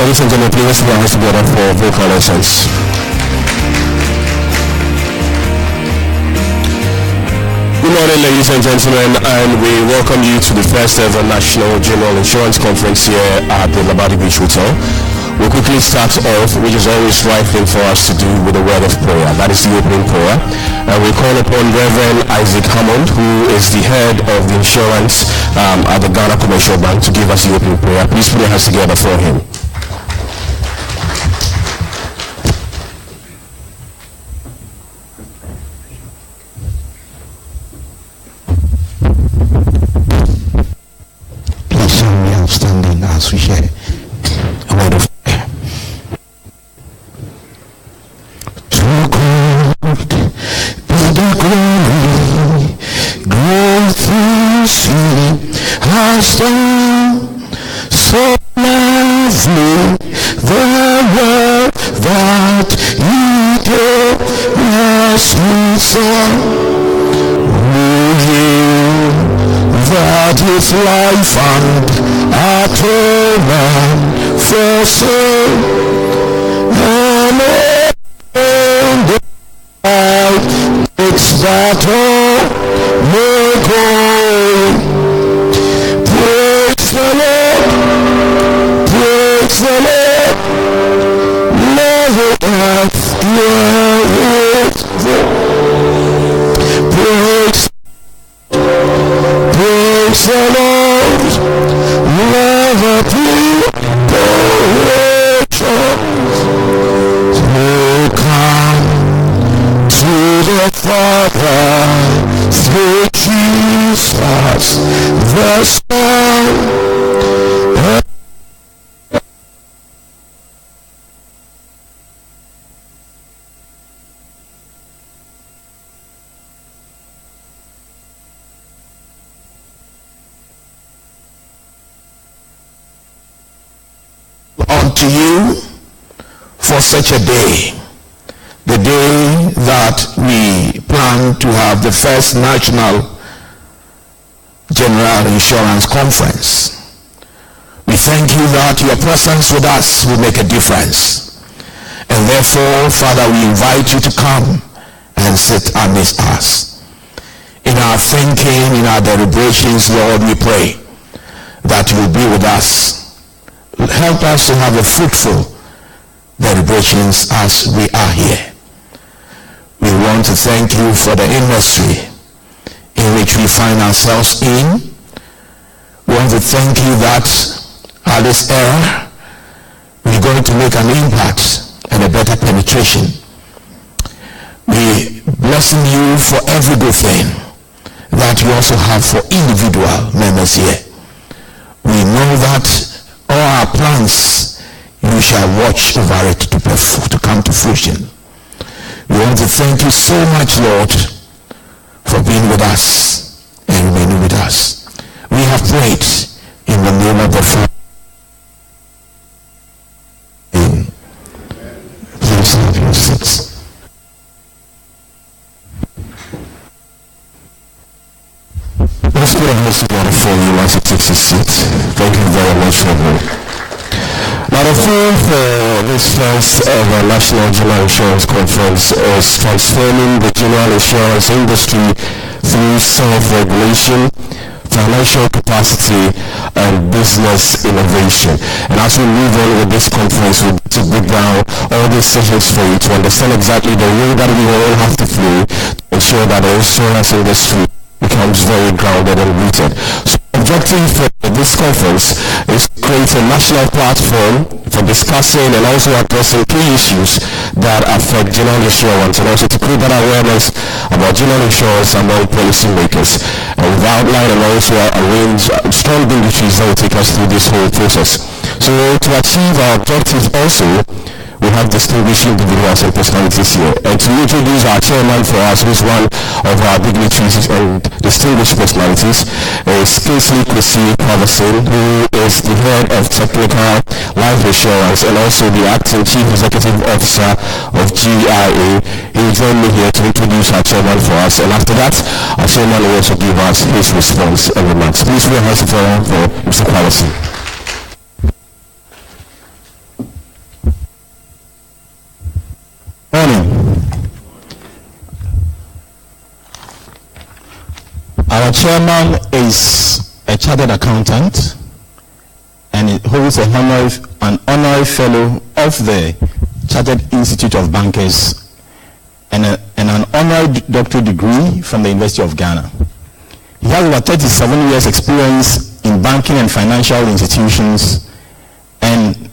Ladies and gentlemen, please put your hands together for vocal lessons. Good morning, ladies and gentlemen, and we welcome you to the first ever National General Insurance Conference here at the Labadi Beach Hotel. We'll quickly start off, which is always right thing for us to do, with a word of prayer. That is the opening prayer. And we call upon Reverend Isaac Hammond, who is the head of the insurance at the Ghana Commercial Bank, to give us the opening prayer. Please put your hands together for him. Standing as we share a word of prayer. To God be the glory, great things He has done, so lovely the world that He gave us His Son. That is life and atonement for sin, and it's that all may go. Praise the Lord, praise the Lord, let it hear it. Praise the Lord, let the people who come to the Father through Jesus the Son. Unto you for such a day, the day that we plan to have the first National General Insurance Conference. We thank you that your presence with us will make a difference, and therefore, Father, we invite you to come and sit amidst us. In our thinking, in our deliberations, Lord, we pray that you will be with us. Help us to have a fruitful deliberations as we are here. We want to thank you for the industry in which we find ourselves in. We want to thank you that at this era we're going to make an impact and a better penetration. We blessing you for every good thing that you also have for individual members here. We know that all our plans, you shall watch over it to come to fruition. We want to thank you so much, Lord, for being with us and remaining with us. We have prayed in the name of the Father. Please have your seats. Let's put our hands together for you as he takes his seat. Thank you very much for that. Now the theme for this first ever National General Insurance Conference is transforming the general insurance industry through self-regulation, financial capacity, and business innovation. And as we move on with this conference, we'll to break down all these sessions for you to understand exactly the way that we all have to flow to ensure that the insurance industry becomes very grounded and rooted. So the objective for this conference is to create a national platform for discussing and also addressing key issues that affect general insurance, and also to create that awareness about general insurance among policymakers. And we've outlined and also arranged strong dignitaries that will take us through this whole process. So to achieve our objectives also, we have distinguished individuals and personalities here. And to introduce our chairman for us, who is one of our dignitaries and distinguished personalities, is Kingsley Kwesi Patterson, who is the head of technical life insurance and also the acting chief executive officer of GIA. He will join me here to introduce our chairman for us, and after that, our chairman will also give us his response and remarks. Please put your hands together for Mr. Patterson. chairman is a chartered accountant and he holds an honorary fellow of the Chartered Institute of Bankers and an honorary doctorate degree from the University of Ghana. He has over 37 years experience in banking and financial institutions and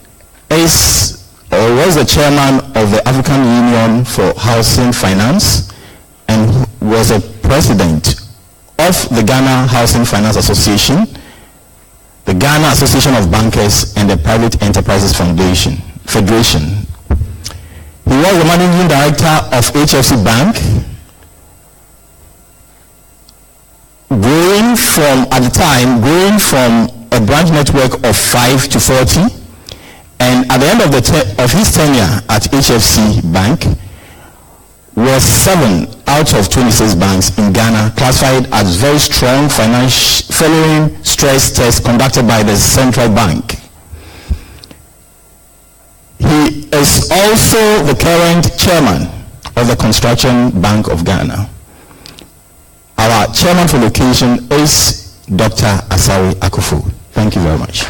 was the chairman of the African Union for Housing Finance and was a president of the Ghana Housing Finance Association, the Ghana Association of Bankers, and the Private Enterprises Federation. He was the managing director of HFC Bank, growing from a branch network of 5 to 40, and at the end of his tenure at HFC Bank was 7 out of 26 banks in Ghana classified as very strong following stress tests conducted by the central bank. He is also the current chairman of the Construction Bank of Ghana. Our chairman for location is Dr. Asari Akufo. Thank you very much.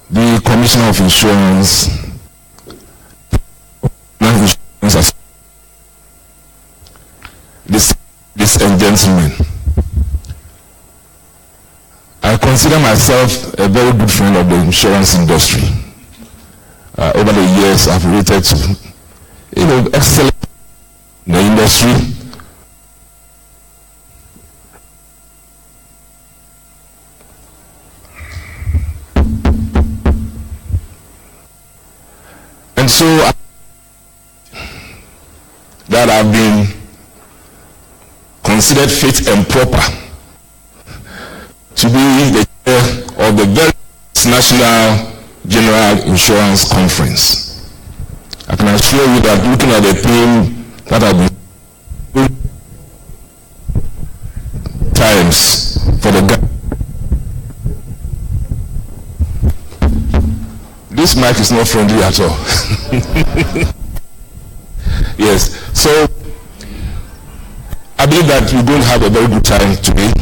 The Commissioner of Insurance, this and gentlemen, I consider myself a very good friend of the insurance industry. Over the years, I've related to excellent in the industry. And so that I've been considered fit and proper to be the chair of the very National General Insurance Conference. I can assure you that looking at the theme that I've been times for the this mic is not friendly at all. Yes, so I believe that we're going to have a very good time today.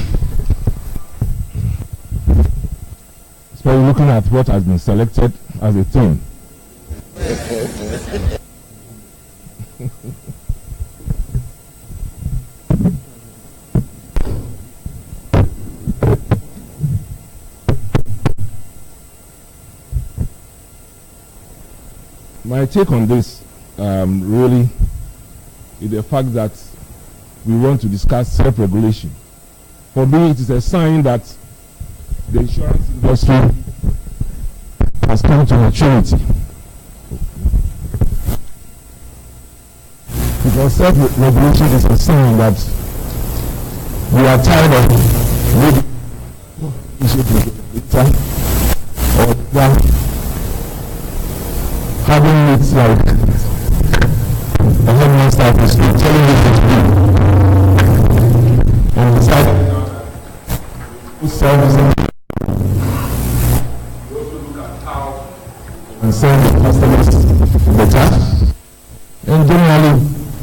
So looking at what has been selected as a theme. My take on this really is the fact that we want to discuss self-regulation. For me, it is a sign that the insurance industry has come to maturity. Because self-regulation is a sign that we are tired of having it like the headmaster of the school telling you what to do. And beside servicing, we also look at how and serve the customers better. And generally,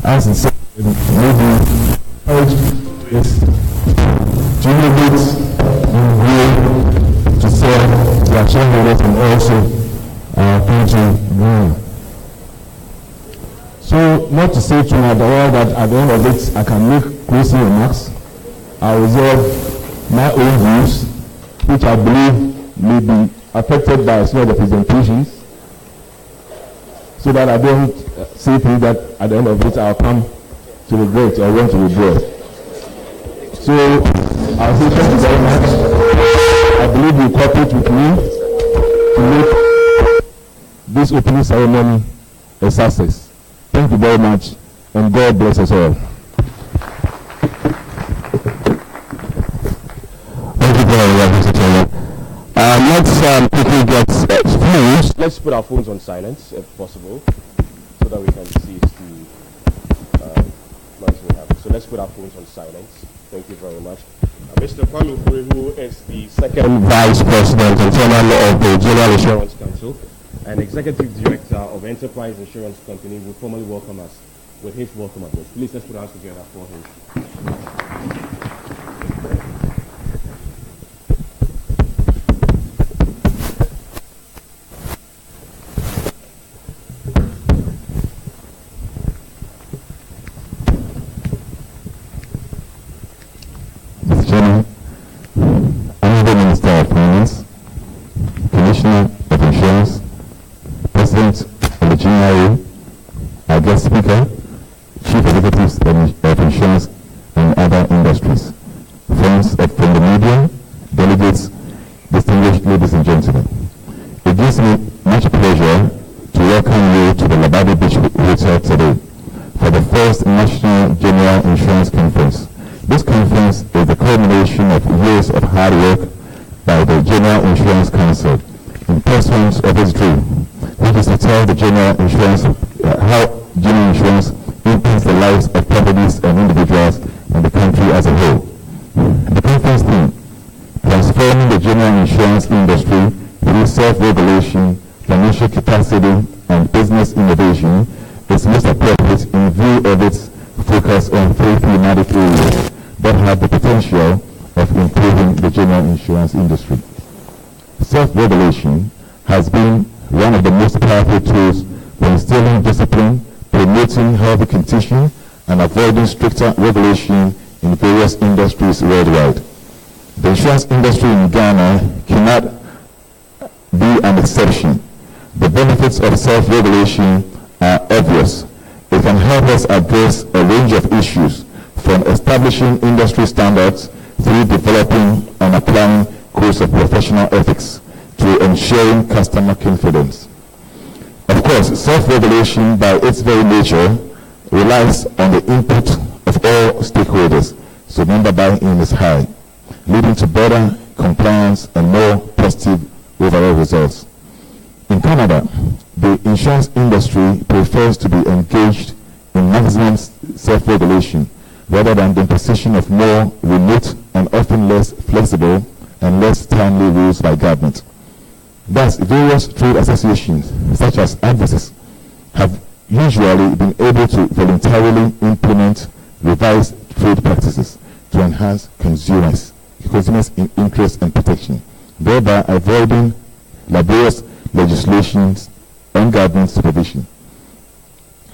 as I said, maybe encourage is to innovate and grow to serve their shareholders and also our country growing. So, not to say to my daughter that at the end of it I can make closing remarks. I reserve my own views, which I believe may be affected by some of the presentations, so that I don't say things that at the end of it I'll come to regret or want to regret. So, I'll say thank you very much. I believe you cooperate with me to make this opening ceremony a success. Thank you very much, and God bless us all. Thank you very much, Mr. Chairman. Let's quickly get phones. Let's put our phones on silence, if possible, so that we can see the noise we have. So let's put our phones on silence. Thank you very much. Mr. Kwame Ofori, who is the second Vice President and Chairman of the General Insurance Council and Executive Director of Enterprise Insurance Company, will formally welcome us with his welcome address. Please, let's put our hands together for him. Mr. Chairman, Honorable Minister of Finance, Commissioner of Insurance, President of the GIA, our guest speaker, Chief Executives of Insurance and other industries, friends from the media, delegates, distinguished ladies and gentlemen. It gives me much pleasure to welcome you to the Labadi Beach Hotel today for the first National General Insurance Conference. This conference is the culmination of years of hard work by the General Insurance Council in pursuit of its dream, which is to tell the General Insurance how General Insurance impacts the lives of properties and individuals and the country as a whole. The conference theme, transforming the general insurance industry through self-regulation, financial capacity, and business innovation, is most appropriate in view of its focus on three thematic areas that have the potential of improving the general insurance industry. Self-regulation has been one of the most powerful tools for instilling discipline, promoting healthy competition, and avoiding stricter regulation in various industries worldwide. The insurance industry in Ghana cannot be an exception. The benefits of self-regulation are obvious. It can help us address a range of issues, from establishing industry standards through developing and applying codes of professional ethics to ensuring customer confidence. Of course, self-regulation by its very nature relies on the input of all stakeholders, so member buy-in is high, leading to better compliance and more positive overall results. In Canada, the insurance industry prefers to be engaged in maximum self-regulation rather than the imposition of more remote and often less flexible and less timely rules by government. Thus, various trade associations, such as advocacies, have usually been able to voluntarily implement revised trade practices to enhance consumers' interest and protection, thereby avoiding laborious legislations and government supervision.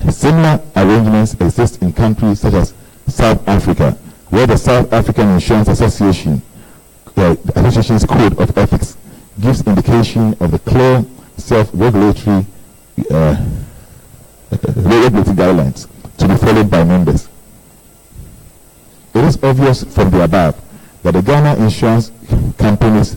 Similar arrangements exist in countries such as South Africa, where the South African Insurance Association's Code of Ethics gives indication of the clear self-regulatory guidelines to be followed by members. It is obvious from the above that Ghanaian insurance companies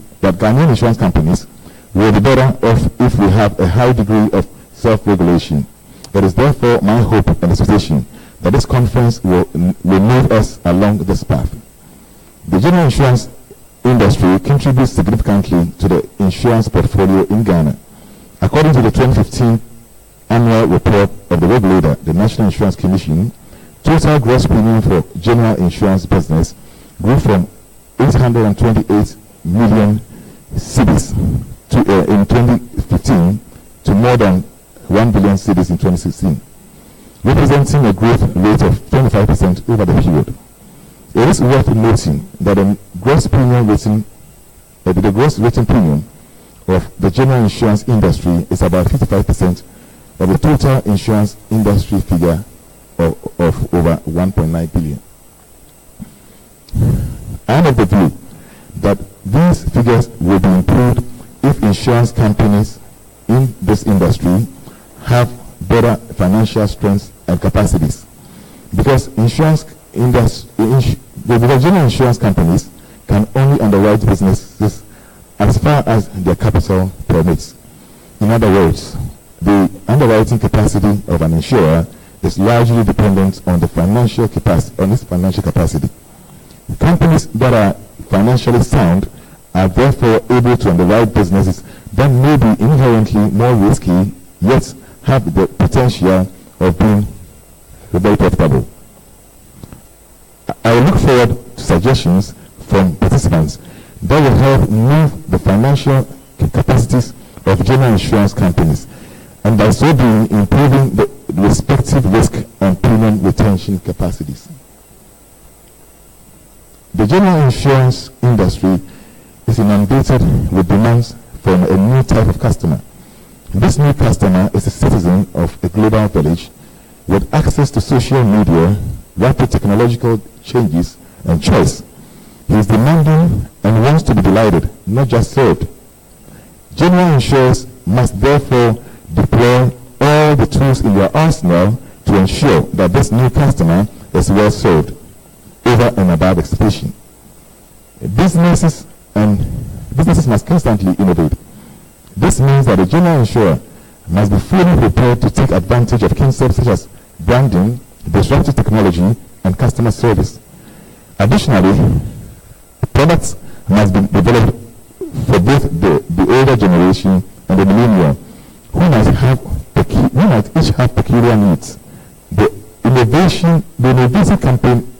will be better off if we have a high degree of self-regulation. It is therefore my hope and expectation that this conference will move us along this path. The general insurance industry contributes significantly to the insurance portfolio in Ghana. According to the 2015 annual report of the regulator, the National Insurance Commission, total gross premium for general insurance business grew from 828 million cedis in 2015 to more than 1 billion cedis in 2016, representing a growth rate of 25% over the period. It is worth noting that the gross written premium of the general insurance industry is about 55% of the total insurance industry figure of over 1.9 billion. I am of the view that these figures will be improved if insurance companies in this industry have better financial strengths and capacities, because the general insurance companies can only underwrite businesses as far as their capital permits. In other words, the underwriting capacity of an insurer is largely dependent on its financial capacity. Companies that are financially sound are therefore able to underwrite businesses that may be inherently more risky, yet have the potential of being very profitable. I look forward suggestions from participants that will help move the financial capacities of general insurance companies, and by so doing improving the respective risk and premium retention capacities. The general insurance industry is inundated with demands from a new type of customer. This new customer is a citizen of a global village with access to social media, rapid technological changes, and choice. He is demanding and wants to be delighted, not just served. General insurers must therefore deploy all the tools in their arsenal to ensure that this new customer is well served over and above expectation. Businesses must constantly innovate. This means that the general insurer must be fully prepared to take advantage of concepts such as branding, disruptive technology, and customer service. Additionally, products must be developed for both the older generation and the millennial, who might each have peculiar needs. The innovation campaign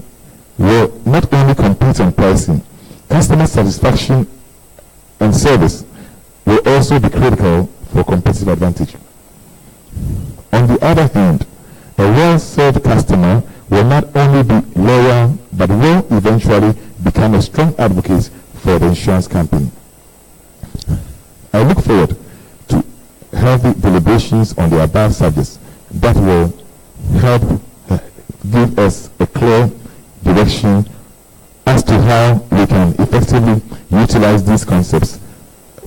will not only compete on pricing, customer satisfaction and service will also be critical for competitive advantage. On the other hand, a well-served customer will not only be loyal but will eventually become a strong advocate for the insurance company. I look forward to healthy deliberations on the above subjects that will help give us a clear direction as to how we can effectively utilize these concepts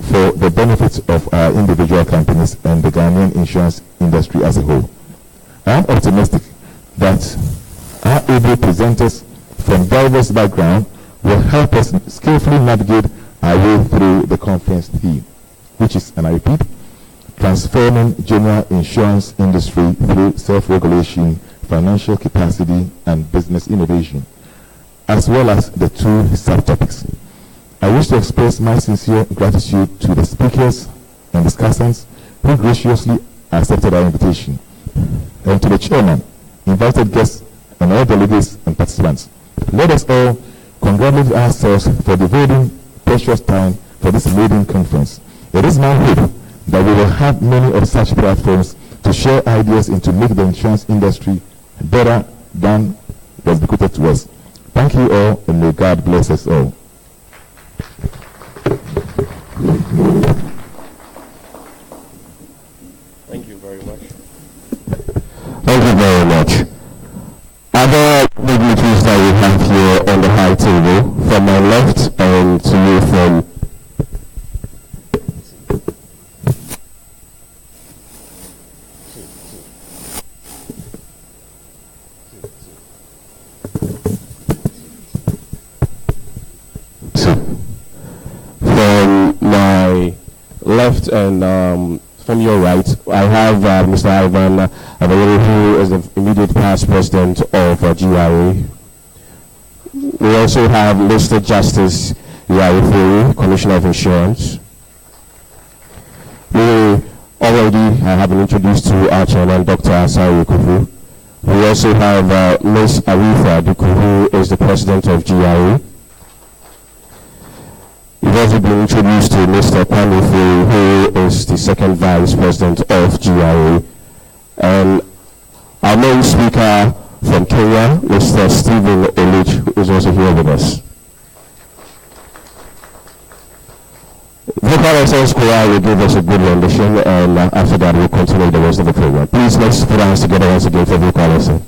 for the benefit of our individual companies and the Ghanaian insurance industry as a whole. I am optimistic that our able presenters from diverse backgrounds will help us skillfully navigate our way through the conference theme, which is, and I repeat, transforming general insurance industry through self-regulation, financial capacity, and business innovation, as well as the two subtopics. I wish to express my sincere gratitude to the speakers and discussants who graciously accepted our invitation, and to the chairman, invited guests, and all delegates and participants. Let us all congratulate ourselves for devoting precious time for this maiden conference. It is my hope that we will have many of such platforms to share ideas and to make the insurance industry better than was bequeathed to us. Thank you all, and may God bless us all. Thank you very much. Thank you very much. Other dignitaries that we have here on the high table, from my left and to you from left and from your right, I have Mr. Ivan Abayeri, who is the immediate past president of GRA. We also have Mr. Justice Yarifuri, Commissioner of Insurance. We already have been introduced to our chairman, Dr. Asari Kufu. We also have Ms. Arifa Duku, who is the president of GRA. We've also been introduced to Mr. Kwame Furi, who is the second vice president of GRA. And our main speaker from Kenya, Mr. Stephen Elich, who is also here with us. Vocal Essence Choir will give us a good rendition, and after that we'll continue the rest of the program. Please, let's put our hands together once again for Vocal Essence.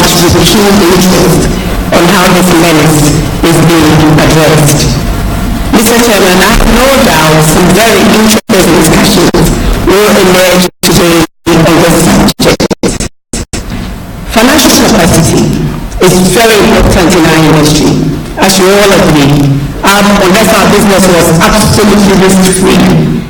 out with keen interest on how this menace is being addressed. Mr. Chairman, I have no doubt some very interesting discussions will emerge today on this subject. Financial capacity is very important in our industry, as you all agree, unless our business was absolutely risk-free.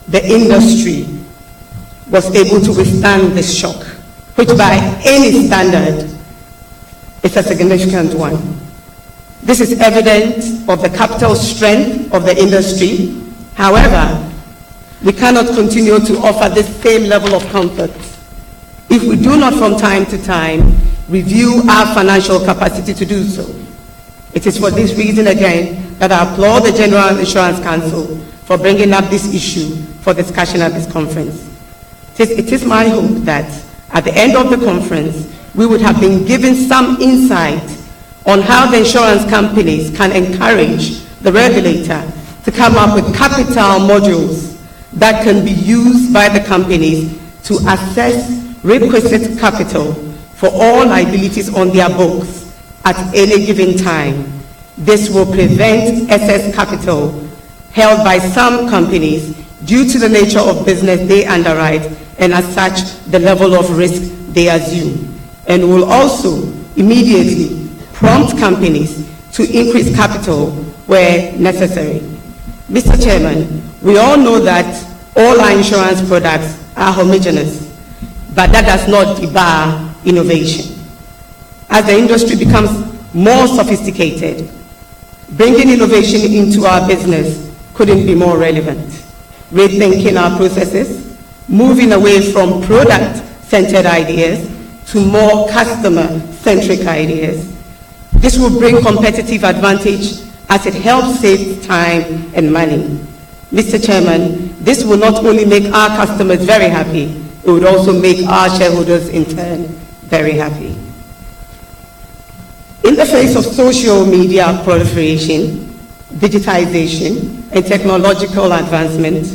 The industry was able to withstand this shock, which by any standard is a significant one. This is evidence of the capital strength of the industry. However, we cannot continue to offer this same level of comfort if we do not from time to time review our financial capacity to do so. It is for this reason again that I applaud the General Insurance Council for bringing up this issue for discussion at this conference. It is my hope that at the end of the conference, we would have been given some insight on how the insurance companies can encourage the regulator to come up with capital modules that can be used by the companies to assess requisite capital for all liabilities on their books at any given time. This will prevent excess capital held by some companies due to the nature of business they underwrite and as such the level of risk they assume, and will also immediately prompt companies to increase capital where necessary. Mr. Chairman, we all know that all our insurance products are homogeneous, but that does not debar innovation. As the industry becomes more sophisticated, bringing innovation into our business couldn't be more relevant. Rethinking our processes, moving away from product-centered ideas to more customer-centric ideas. This will bring competitive advantage as it helps save time and money. Mr. Chairman, this will not only make our customers very happy, it would also make our shareholders in turn very happy. In the face of social media proliferation, digitization, and technological advancement,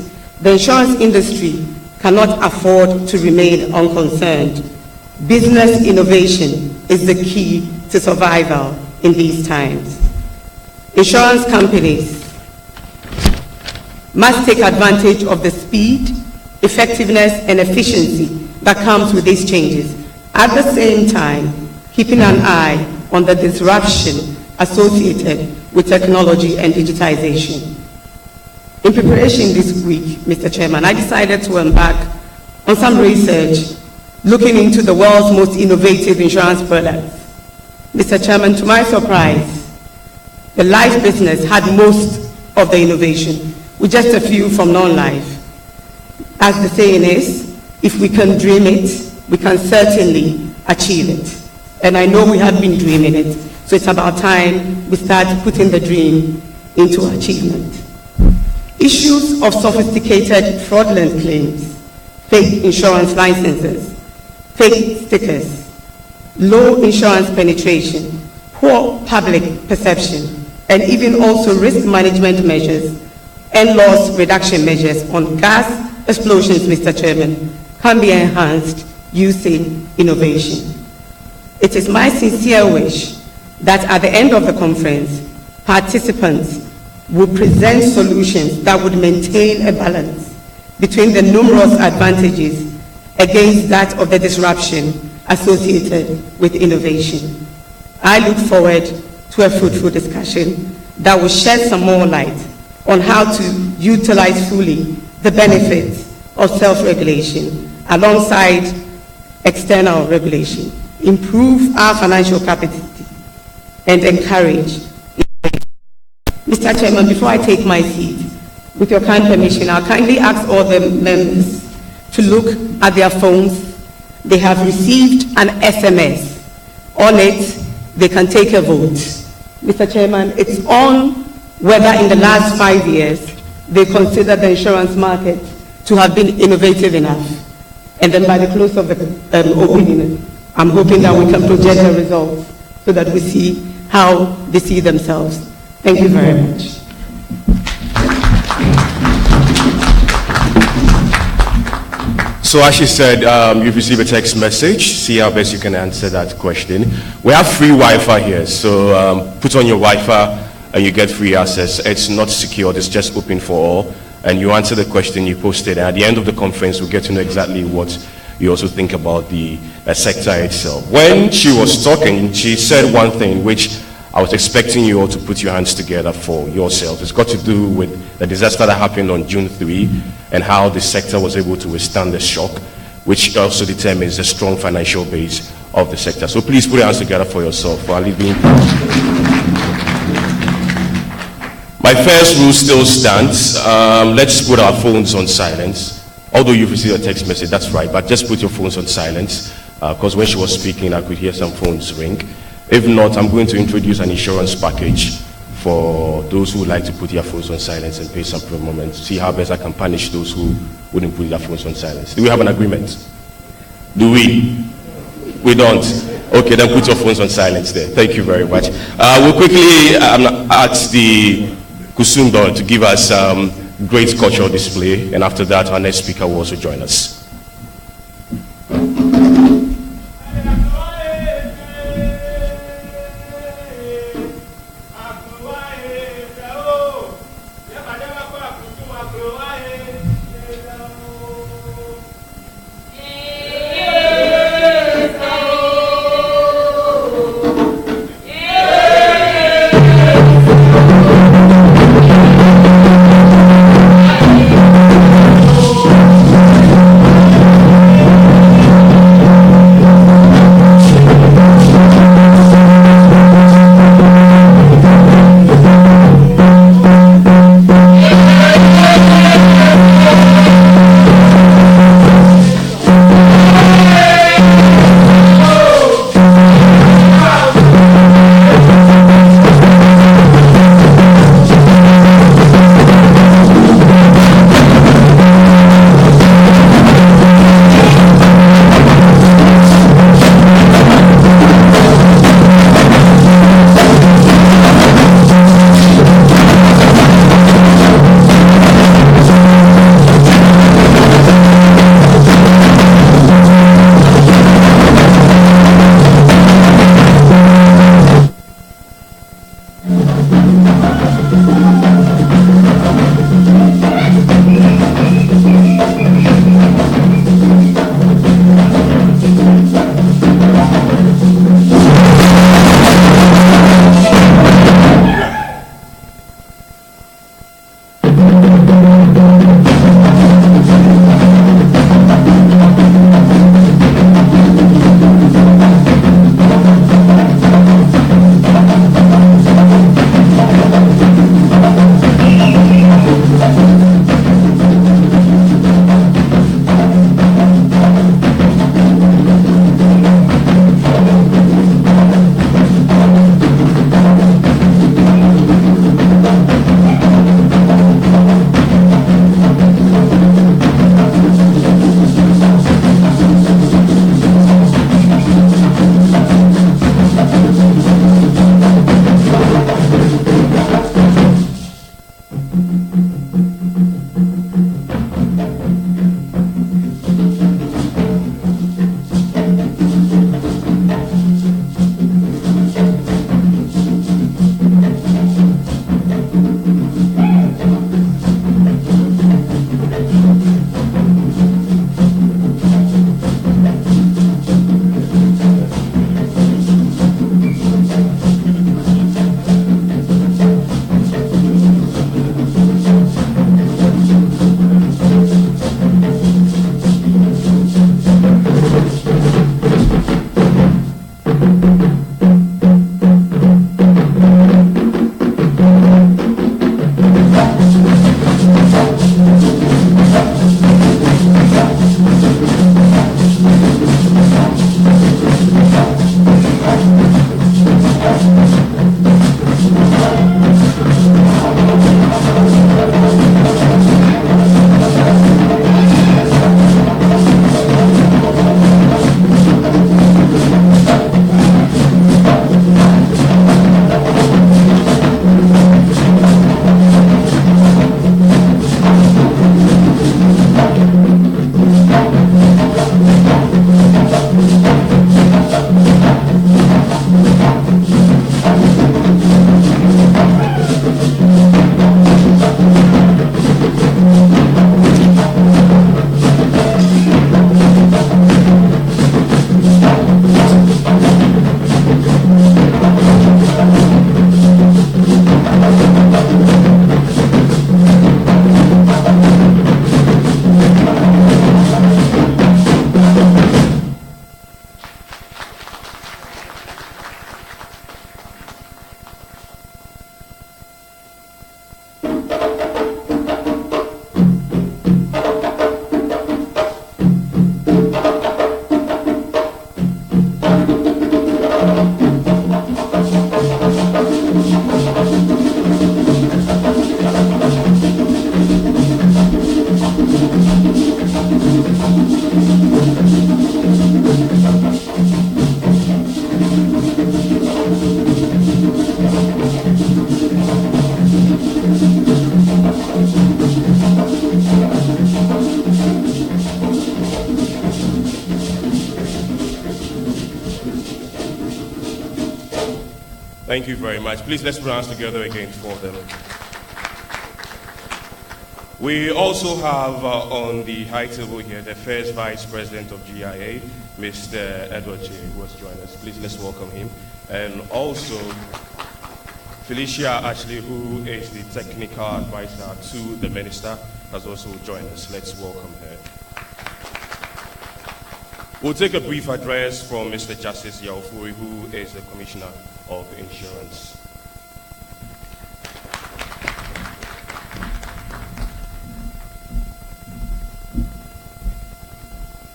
the insurance industry cannot afford to remain unconcerned. Business innovation is the key to survival in these times. Insurance companies must take advantage of the speed, effectiveness, and efficiency that comes with these changes, at the same time keeping an eye on the disruption associated with technology and digitization. In preparation this week, Mr. Chairman, I decided to embark on some research looking into the world's most innovative insurance products. Mr. Chairman, to my surprise, the life business had most of the innovation, with just a few from non-life. As the saying is, if we can dream it, we can certainly achieve it. And I know we have been dreaming it, so it's about time we start putting the dream into achievement. Issues of sophisticated fraudulent claims, fake insurance licenses, fake stickers, low insurance penetration, poor public perception, and even also risk management measures and loss reduction measures on gas explosions, Mr. Chairman, can be enhanced using innovation. It is my sincere wish that at the end of the conference, participants will present solutions that would maintain a balance between the numerous advantages against that of the disruption associated with innovation. I look forward to a fruitful discussion that will shed some more light on how to utilize fully the benefits of self-regulation alongside external regulation, improve our financial capacity, and encourage. Mr. Chairman, before I take my seat, with your kind permission, I'll kindly ask all the members to look at their phones. They have received an SMS. On it, they can take a vote. Mr. Chairman, it's on whether in the last 5 years they consider the insurance market to have been innovative enough. And then by the close of the opening, I'm hoping that we can project the results so that we see how they see themselves. Thank you very much. So as she said, you've received a text message. See how best you can answer that question. We have free Wi-Fi here, so put on your Wi-Fi and you get free access. It's not secured, it's just open for all. And you answer the question you posted. And at the end of the conference, we'll get to know exactly what you also think about the sector itself. When she was talking, she said one thing which I was expecting you all to put your hands together for yourself. It's got to do with the disaster that happened on June 3 and how the sector was able to withstand the shock, which also determines the strong financial base of the sector. So please put your hands together for yourself. For my first rule still stands. Let's put our phones on silence. Although you've received a text message, that's right, but just put your phones on silence, because when she was speaking, I could hear some phones ring. If not, I'm going to introduce an insurance package for those who would like to put their phones on silence and pay some for a moment. See how best I can punish those who wouldn't put their phones on silence. Do we have an agreement? Do we? We don't. Okay, then put your phones on silence there. Thank you very much. We'll quickly ask the Kusumdo to give us great cultural display, and after that, our next speaker will also join us. Thank you very much. Please let's put our hands together again for them. We also have on the high table here the first Vice President of GIA, Mr. Edward J, who has joined us. Please let's welcome him. And also Felicia Ashley, who is the technical advisor to the Minister, has also joined us. Let's welcome her. We'll take a brief address from Mr. Justice Yaufuri, who is the Commissioner of Insurance.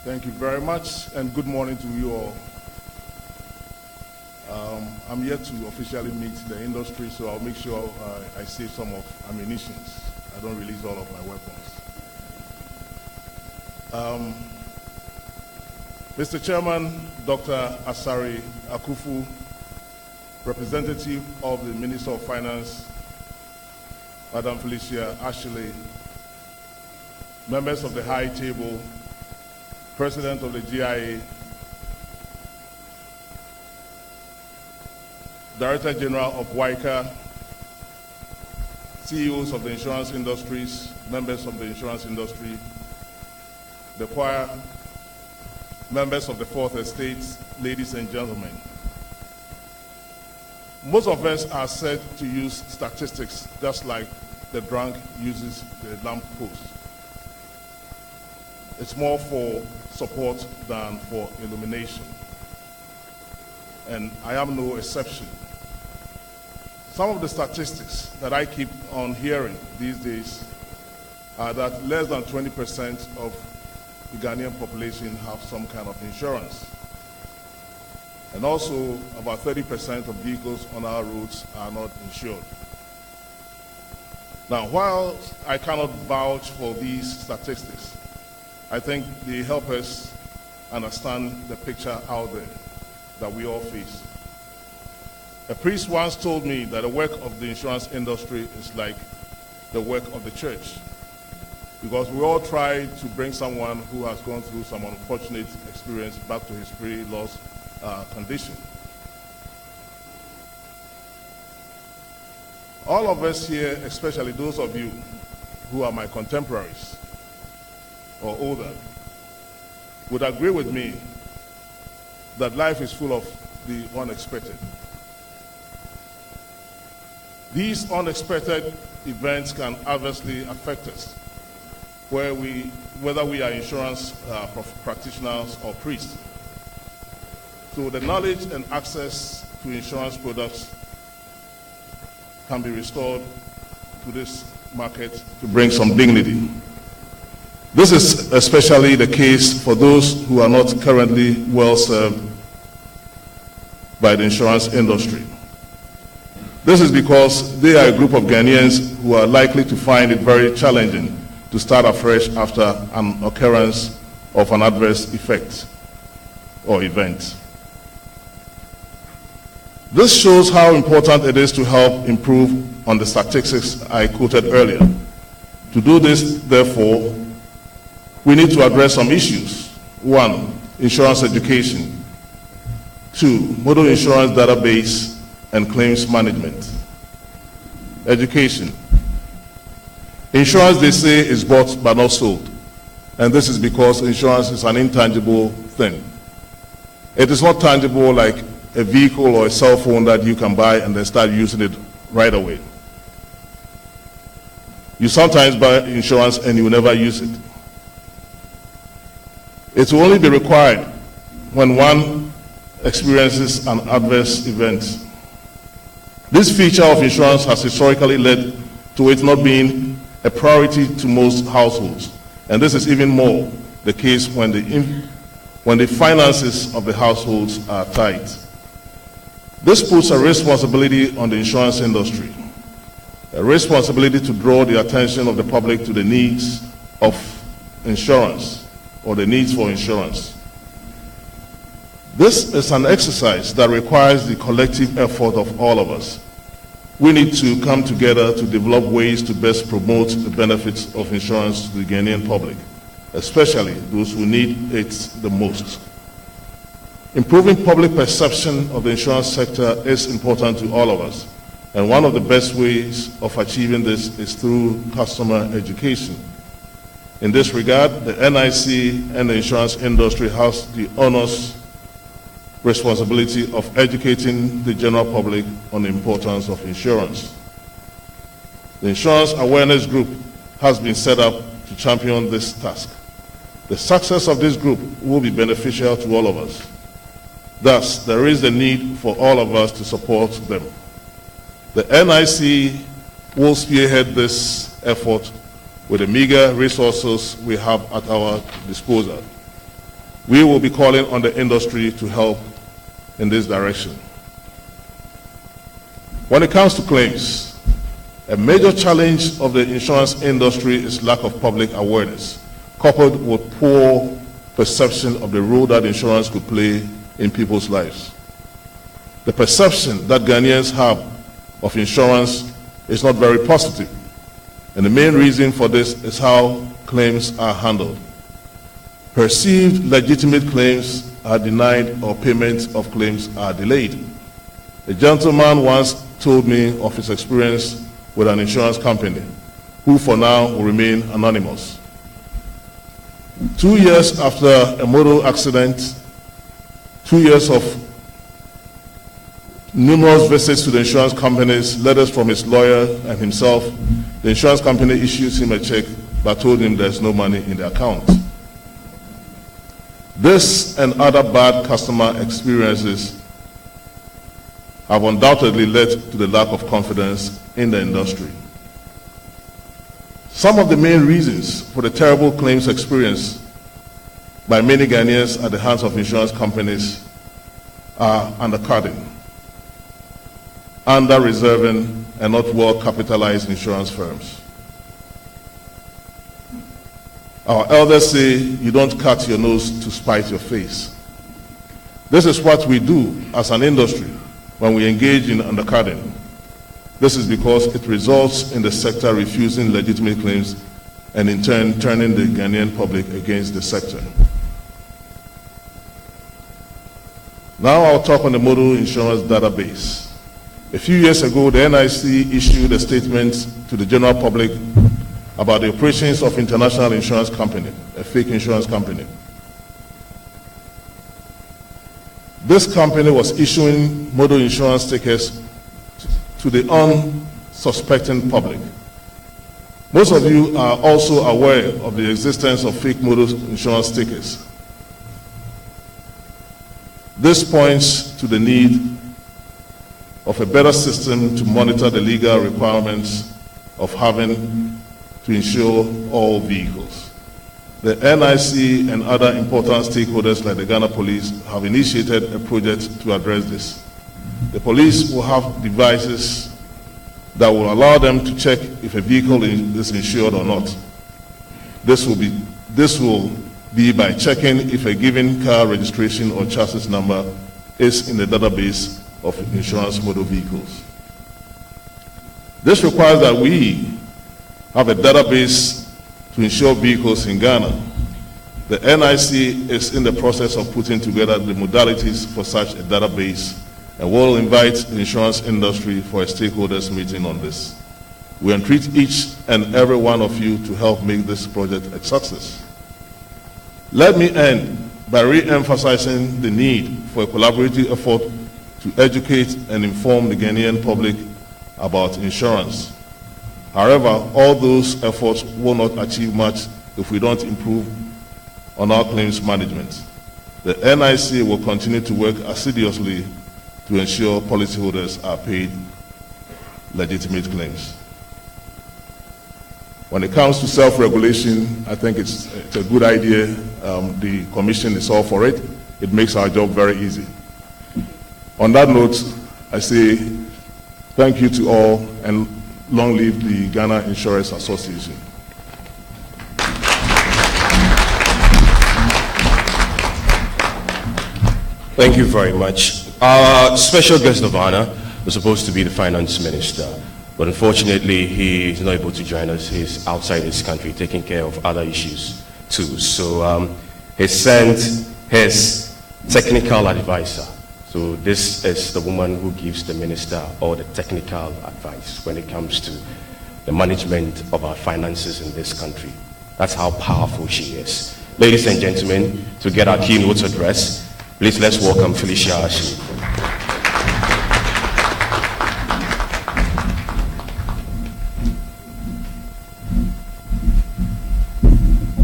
Thank you very much, and good morning to you all. I'm here to officially meet the industry, so I'll make sure I save some of ammunitions. I don't release all of my weapons. Mr. Chairman, Dr. Asari Akufu, representative of the Minister of Finance, Madam Felicia Ashley, members of the high table, President of the GIA, Director General of WICA, CEOs of the insurance industries, members of the insurance industry, the choir, members of the Fourth Estate, ladies and gentlemen. Most of us are said to use statistics just like the drunk uses the lamp post. It's more for support than for illumination. And I am no exception. Some of the statistics that I keep on hearing these days are that less than 20% of the Ghanaian population have some kind of insurance. And also about 30% of vehicles on our roads are not insured. Now, while I cannot vouch for these statistics, I think they help us understand the picture out there that we all face. A priest once told me that the work of the insurance industry is like the work of the church, because we all try to bring someone who has gone through some unfortunate experience back to his pre-loss condition. All of us here, especially those of you who are my contemporaries or older, would agree with me that life is full of the unexpected. These unexpected events can adversely affect us, whether we are insurance practitioners or priests. So the knowledge and access to insurance products can be restored to this market to bring some dignity. This is especially the case for those who are not currently well served by the insurance industry. This is because they are a group of Ghanaians who are likely to find it very challenging to start afresh after an occurrence of an adverse effect or event. This shows how important it is to help improve on the statistics I quoted earlier. To do this, therefore, we need to address some issues. 1, insurance education. 2, motor insurance database and claims management. Education. Insurance, they say, is bought but not sold. And this is because insurance is an intangible thing. It is not tangible like a vehicle or a cell phone that you can buy and then start using it right away. You sometimes buy insurance and you will never use it. It will only be required when one experiences an adverse event. This feature of insurance has historically led to it not being a priority to most households. And this is even more the case when the finances of the households are tight. This puts a responsibility on the insurance industry, a responsibility to draw the attention of the public to the needs of insurance or the needs for insurance. This is an exercise that requires the collective effort of all of us. We need to come together to develop ways to best promote the benefits of insurance to the Ghanaian public, especially those who need it the most. Improving public perception of the insurance sector is important to all of us, and one of the best ways of achieving this is through customer education. In this regard, the NIC and the insurance industry has the onerous responsibility of educating the general public on the importance of insurance. The Insurance Awareness Group has been set up to champion this task. The success of this group will be beneficial to all of us. Thus, there is the need for all of us to support them. The NIC will spearhead this effort with the meager resources we have at our disposal. We will be calling on the industry to help in this direction. When it comes to claims, a major challenge of the insurance industry is lack of public awareness, coupled with poor perception of the role that insurance could play in people's lives. The perception that Ghanaians have of insurance is not very positive, and the main reason for this is how claims are handled. Perceived legitimate claims are denied or payments of claims are delayed. A gentleman once told me of his experience with an insurance company, who for now will remain anonymous. 2 years after a motor accident, 2 years of numerous visits to the insurance companies, letters from his lawyer and himself, the insurance company issues him a check but told him there's no money in the account. This and other bad customer experiences have undoubtedly led to the lack of confidence in the industry. Some of the main reasons for the terrible claims experience by many Ghanaians at the hands of insurance companies are undercutting, under-reserving, and not well-capitalized insurance firms. Our elders say, you don't cut your nose to spite your face. This is what we do as an industry when we engage in undercutting. This is because it results in the sector refusing legitimate claims and in turn turning the Ghanaian public against the sector. Now I'll talk on the motor insurance database. A few years ago, the NIC issued a statement to the general public about the operations of International Insurance Company, a fake insurance company. This company was issuing motor insurance stickers to the unsuspecting public. Most of you are also aware of the existence of fake motor insurance stickers. This points to the need of a better system to monitor the legal requirements of having to insure all vehicles. The NIC and other important stakeholders like the Ghana Police have initiated a project to address this. The police will have devices that will allow them to check if a vehicle is insured or not. This will be by checking if a given car registration or chassis number is in the database of insurance motor vehicles. This requires that we have a database to insure vehicles in Ghana. The NIC is in the process of putting together the modalities for such a database, and will invite the insurance industry for a stakeholders meeting on this. We entreat each and every one of you to help make this project a success. Let me end by re-emphasizing the need for a collaborative effort to educate and inform the Ghanaian public about insurance. However, all those efforts will not achieve much if we don't improve on our claims management. The NIC will continue to work assiduously to ensure policyholders are paid legitimate claims. When it comes to self-regulation, I think it's a good idea. The Commission is all for it. It makes our job very easy. On that note, I say thank you to all, and long live the Ghana Insurance Association. Thank you very much. Our special guest of honor was supposed to be the Finance Minister, but unfortunately he is not able to join us. He's outside his country taking care of other issues too. So he sent his technical advisor. So this is the woman who gives the minister all the technical advice when it comes to the management of our finances in this country. That's how powerful she is. Ladies and gentlemen, to get our keynote address, please let's welcome Felicia Ashley.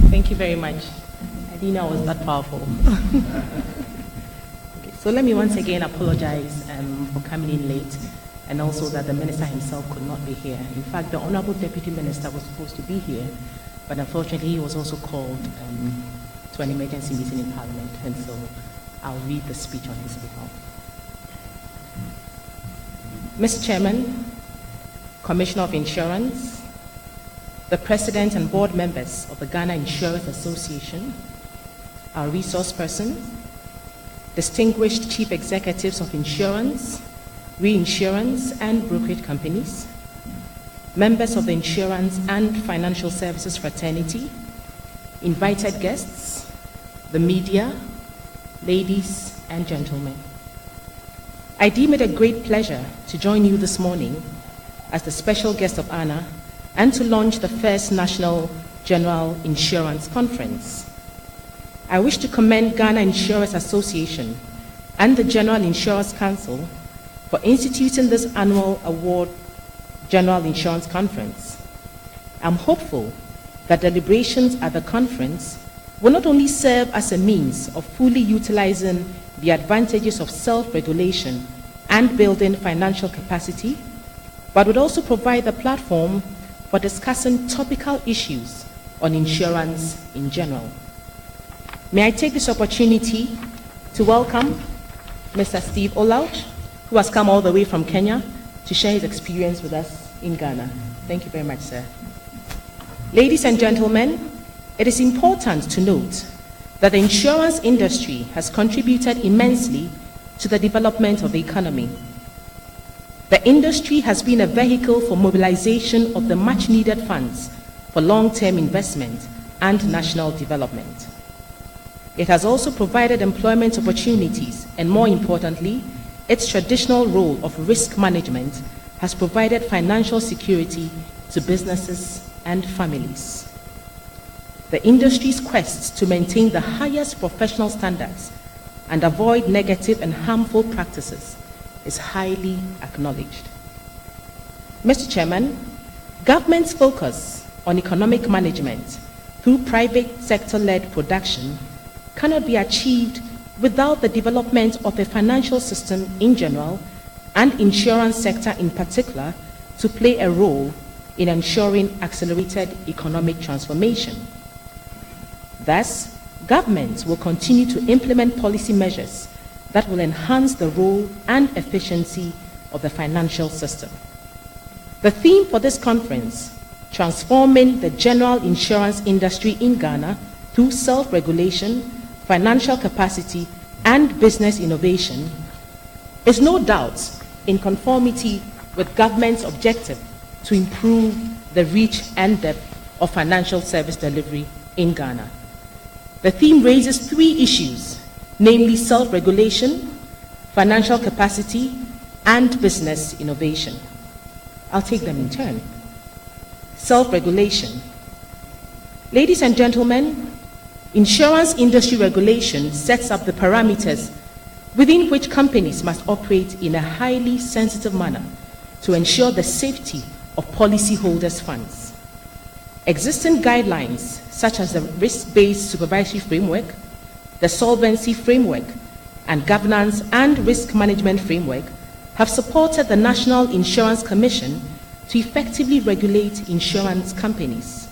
Thank you very much. I didn't know I was that powerful. Okay, so let me once again apologize for coming in late, and also that the minister himself could not be here. In fact, the Honorable Deputy Minister was supposed to be here, but unfortunately he was also called to an emergency meeting in Parliament, and so I'll read the speech on his behalf. Mr. Chairman, Commissioner of Insurance, the President and Board members of the Ghana Insurers Association, our resource persons, distinguished Chief Executives of insurance, reinsurance, and brokerage companies, members of the insurance and financial services fraternity, invited guests, the media, ladies and gentlemen. I deem it a great pleasure to join you this morning as the special guest of honor and to launch the first National General Insurance Conference. I wish to commend Ghana Insurers Association and the General Insurance Council for instituting this annual award General Insurance Conference. I'm hopeful that deliberations at the conference will not only serve as a means of fully utilizing the advantages of self-regulation and building financial capacity, but would also provide a platform for discussing topical issues on insurance in general. May I take this opportunity to welcome Mr. Steve Olouch, who has come all the way from Kenya to share his experience with us in Ghana. Thank you very much, sir. Ladies and gentlemen, it is important to note that the insurance industry has contributed immensely to the development of the economy. The industry has been a vehicle for mobilization of the much-needed funds for long-term investment and national development. It has also provided employment opportunities, and more importantly, its traditional role of risk management has provided financial security to businesses and families. The industry's quest to maintain the highest professional standards and avoid negative and harmful practices is highly acknowledged. Mr. Chairman, government's focus on economic management through private sector-led production cannot be achieved without the development of a financial system in general and insurance sector in particular to play a role in ensuring accelerated economic transformation. Thus, government will continue to implement policy measures that will enhance the role and efficiency of the financial system. The theme for this conference, Transforming the General Insurance Industry in Ghana through Self-Regulation, Financial Capacity, and Business Innovation, is no doubt in conformity with government's objective to improve the reach and depth of financial service delivery in Ghana. The theme raises three issues, namely self-regulation, financial capacity, and business innovation. I'll take them in turn. Self-regulation. Ladies and gentlemen, insurance industry regulation sets up the parameters within which companies must operate in a highly sensitive manner to ensure the safety of policyholders' funds. Existing guidelines such as the risk-based supervisory framework, the solvency framework, and governance and risk management framework have supported the National Insurance Commission to effectively regulate insurance companies.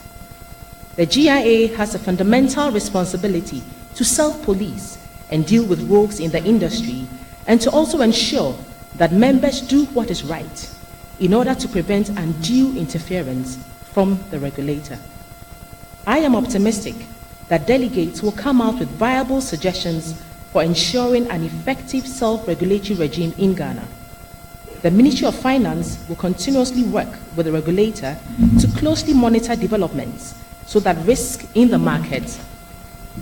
The GIA has a fundamental responsibility to self-police and deal with rogues in the industry, and to also ensure that members do what is right in order to prevent undue interference from the regulator. I am optimistic that delegates will come out with viable suggestions for ensuring an effective self-regulatory regime in Ghana. The Ministry of Finance will continuously work with the regulator to closely monitor developments so that risks in the market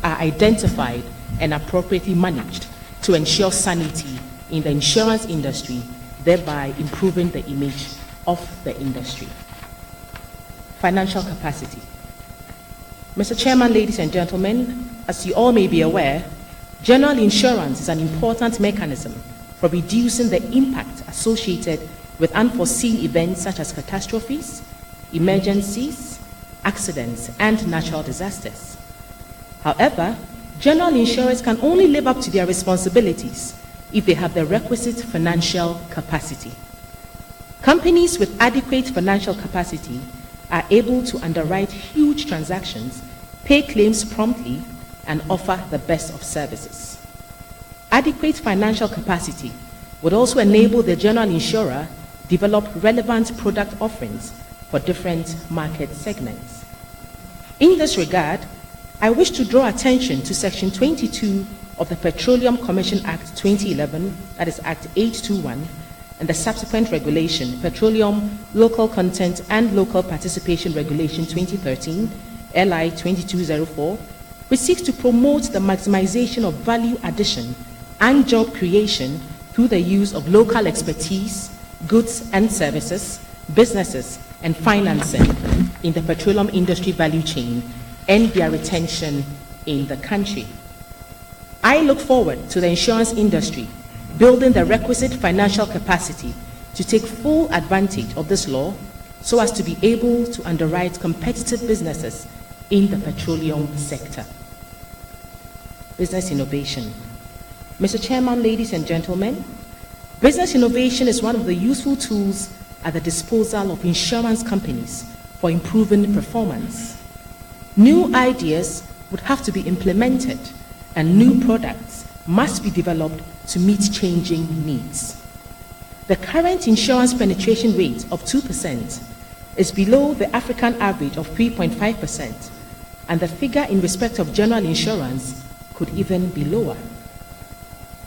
are identified and appropriately managed to ensure sanity in the insurance industry, thereby improving the image of the industry. Financial capacity. Mr. Chairman, ladies and gentlemen, as you all may be aware, general insurance is an important mechanism for reducing the impact associated with unforeseen events such as catastrophes, emergencies, accidents, and natural disasters. However, general insurers can only live up to their responsibilities if they have the requisite financial capacity. Companies with adequate financial capacity are able to underwrite huge transactions, pay claims promptly, and offer the best of services. Adequate financial capacity would also enable the general insurer develop relevant product offerings for different market segments. In this regard, I wish to draw attention to Section 22 of the Petroleum Commission Act 2011, that is Act 821, and the subsequent regulation, Petroleum Local Content and Local Participation Regulation 2013, LI 2204, which seeks to promote the maximization of value addition and job creation through the use of local expertise, goods and services, businesses, and financing in the petroleum industry value chain and their retention in the country. I look forward to the insurance industry building the requisite financial capacity to take full advantage of this law so as to be able to underwrite competitive businesses in the petroleum sector. Business innovation. Mr. Chairman, ladies and gentlemen, business innovation is one of the useful tools at the disposal of insurance companies for improving performance. New ideas would have to be implemented and new products must be developed to meet changing needs. The current insurance penetration rate of 2% is below the African average of 3.5%, and the figure in respect of general insurance could even be lower.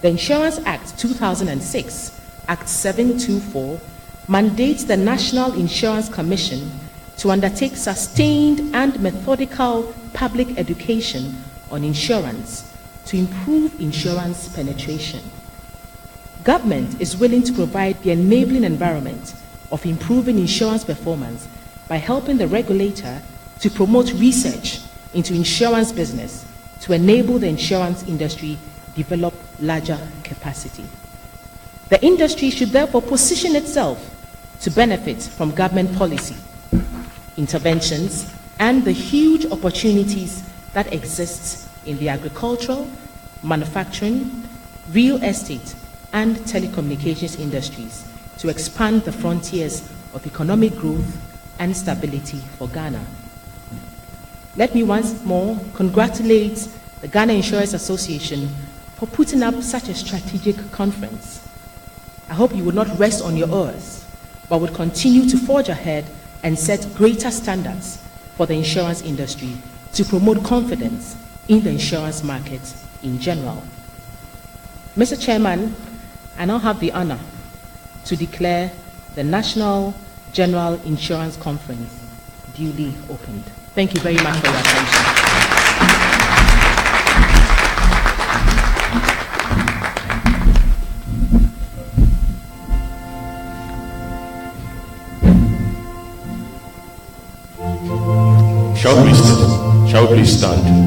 The Insurance Act 2006, Act 724, mandates the National Insurance Commission to undertake sustained and methodical public education on insurance to improve insurance penetration. Government is willing to provide the enabling environment of improving insurance performance by helping the regulator to promote research into insurance business to enable the insurance industry develop larger capacity. The industry should therefore position itself to benefit from government policy, interventions, and the huge opportunities that exist in the agricultural, manufacturing, real estate, and telecommunications industries to expand the frontiers of economic growth and stability for Ghana. Let me once more congratulate the Ghana Insurance Association for putting up such a strategic conference. I hope you will not rest on your oars, but would continue to forge ahead and set greater standards for the insurance industry to promote confidence in the insurance market in general. Mr. Chairman, I now have the honor to declare the National General Insurance Conference duly opened. Thank you very much for your attention. Shall we please stand?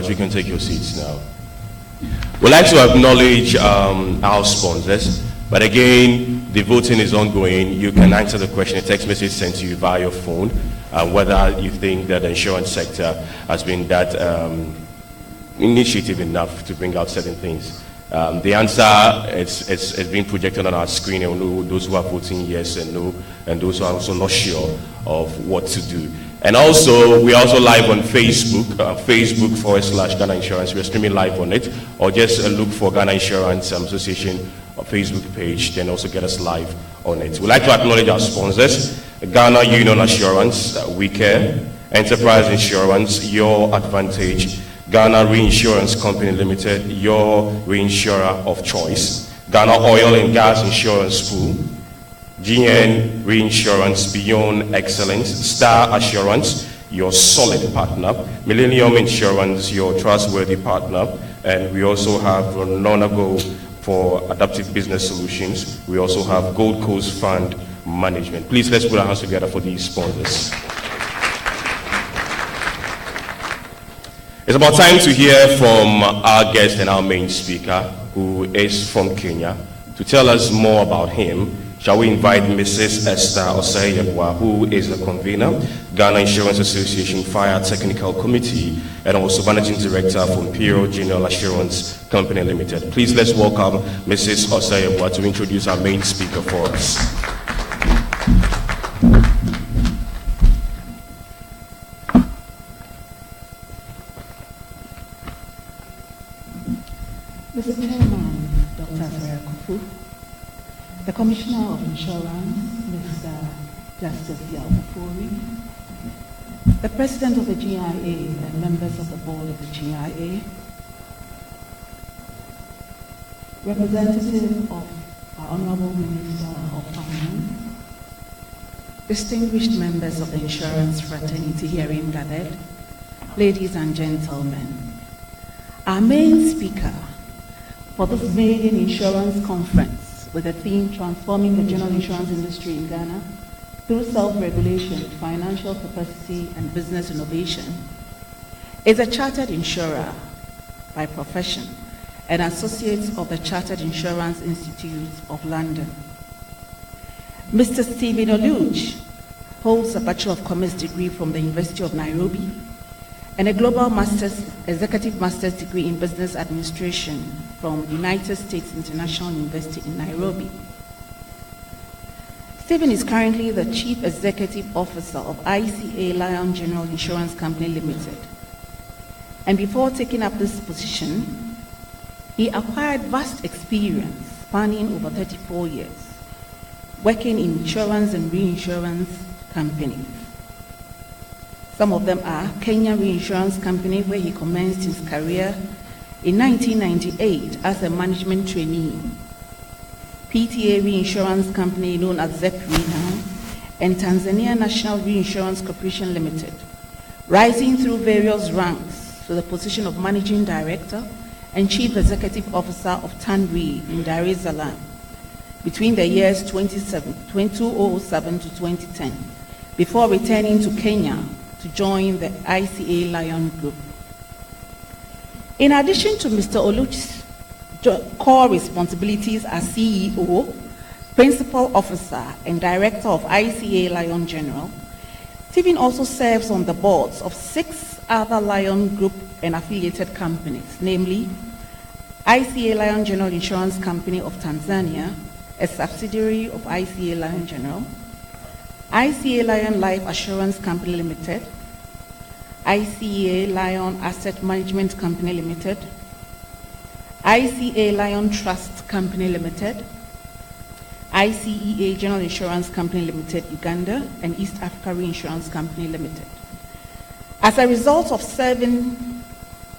You can take your seats now. We'd like to acknowledge our sponsors. But again, the voting is ongoing. You can answer the question, a text message sent to you via your phone, whether you think that the insurance sector has been that initiative enough to bring out certain things. The answer is being projected on our screen, and those who are voting yes and no, and those who are also not sure of what to do. And also, we are also live on Facebook, Facebook.com/Ghana Insurance. We're streaming live on it, or just look for Ghana Insurance Association Facebook page, then also get us live on it. We'd like to acknowledge our sponsors: Ghana Union Assurance, We Care, Enterprise Insurance, Your Advantage, Ghana Reinsurance Company Limited, your reinsurer of choice, Ghana Oil and Gas Insurance Pool, GN Reinsurance, Beyond Excellence, Star Assurance, your solid partner, Millennium Insurance, your trustworthy partner, and we also have Nonago for adaptive business solutions. We also have Gold Coast Fund Management. Please, let's put our hands together for these sponsors. It's about time to hear from our guest and our main speaker, who is from Kenya. To tell us more about him, shall we invite Mrs. Esther Osei-Yeboah, who is the convener, Ghana Insurance Association Fire Technical Committee, and also Managing Director for Imperial General Assurance Company Limited. Please, let's welcome Mrs. Osei-Yeboah to introduce our main speaker for us. Mr. Chairman, Dr. Azariah Kufu, the Commissioner of Insurance, Mr. Justice Yao Mufori, the President of the GIA and members of the Board of the GIA, representative of our Honorable Minister of Finance, distinguished members of the insurance fraternity herein gathered, ladies and gentlemen, our main speaker for this maiden insurance conference with the theme Transforming the General Insurance Industry in Ghana through Self-Regulation, Financial Capacity and Business Innovation is a chartered insurer by profession and associate of the Chartered Insurance Institute of London. Mr. Stephen Oluch holds a Bachelor of Commerce degree from the University of Nairobi and a Global Executive Master's degree in Business Administration from United States International University in Nairobi. Stephen is currently the Chief Executive Officer of ICA Lion General Insurance Company Limited. And before taking up this position, he acquired vast experience spanning over 34 years, working in insurance and reinsurance companies. Some of them are Kenya Reinsurance Company, where he commenced his career in 1998 as a management trainee, PTA Reinsurance Company, known as ZEPRI now, and Tanzania National Reinsurance Corporation Limited, rising through various ranks to the position of Managing Director and Chief Executive Officer of TANRE in Dar es Salaam between the years 2007 to 2010, before returning to Kenya to join the ICA Lion Group. In addition to Mr. Oluch's core responsibilities as CEO, Principal Officer, and Director of ICA Lion General, Stephen also serves on the boards of 6 other Lion Group and affiliated companies, namely ICA Lion General Insurance Company of Tanzania, a subsidiary of ICA Lion General, ICA Lion Life Assurance Company Limited, ICA Lion Asset Management Company Limited, ICA Lion Trust Company Limited, ICEA General Insurance Company Limited, Uganda, and East Africa Reinsurance Company Limited. As a result of serving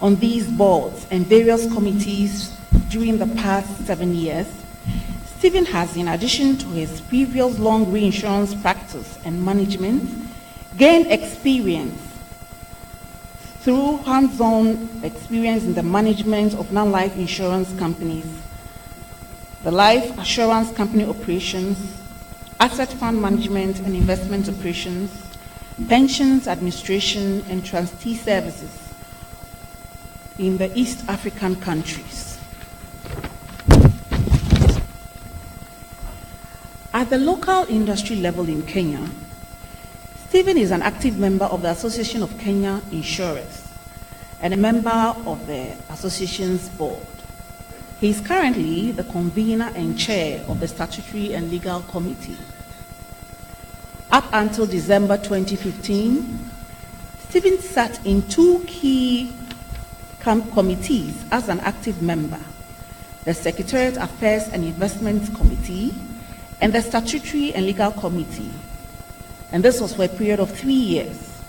on these boards and various committees during the past 7 years, Stephen has, in addition to his previous long reinsurance practice and management, gained experience through hands-on experience in the management of non-life insurance companies, the life assurance company operations, asset fund management and investment operations, pensions administration and trustee services in the East African countries. At the local industry level in Kenya, Stephen is an active member of the Association of Kenya Insurers and a member of the association's board. He is currently the convener and chair of the Statutory and Legal Committee. Up until December 2015, Stephen sat in two key committees as an active member, the Secretariat Affairs and Investments Committee and the Statutory and Legal Committee, and this was for a period of 3 years.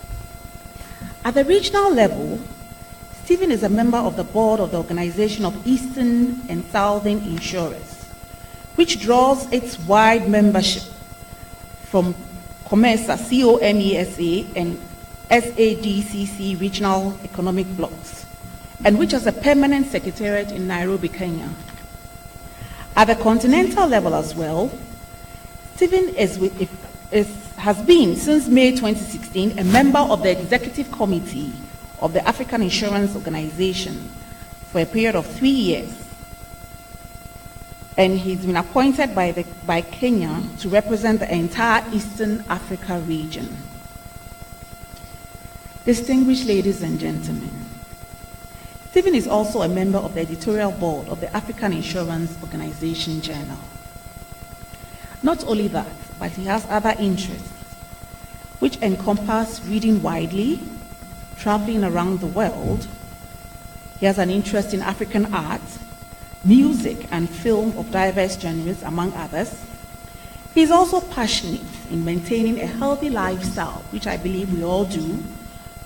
At the regional level, Stephen is a member of the board of the Organization of Eastern and Southern Insurers, which draws its wide membership from COMESA, COMESA, and SADCC regional economic blocks, and which has a permanent secretariat in Nairobi, Kenya. At the continental level as well, Stephen has been, since May 2016, a member of the Executive Committee of the African Insurance Organization for a period of 3 years. And he's been appointed by Kenya to represent the entire Eastern Africa region. Distinguished ladies and gentlemen, Stephen is also a member of the editorial board of the African Insurance Organization Journal. Not only that, but he has other interests, which encompass reading widely, traveling around the world. He has an interest in African art, music, and film of diverse genres, among others. He is also passionate in maintaining a healthy lifestyle, which I believe we all do,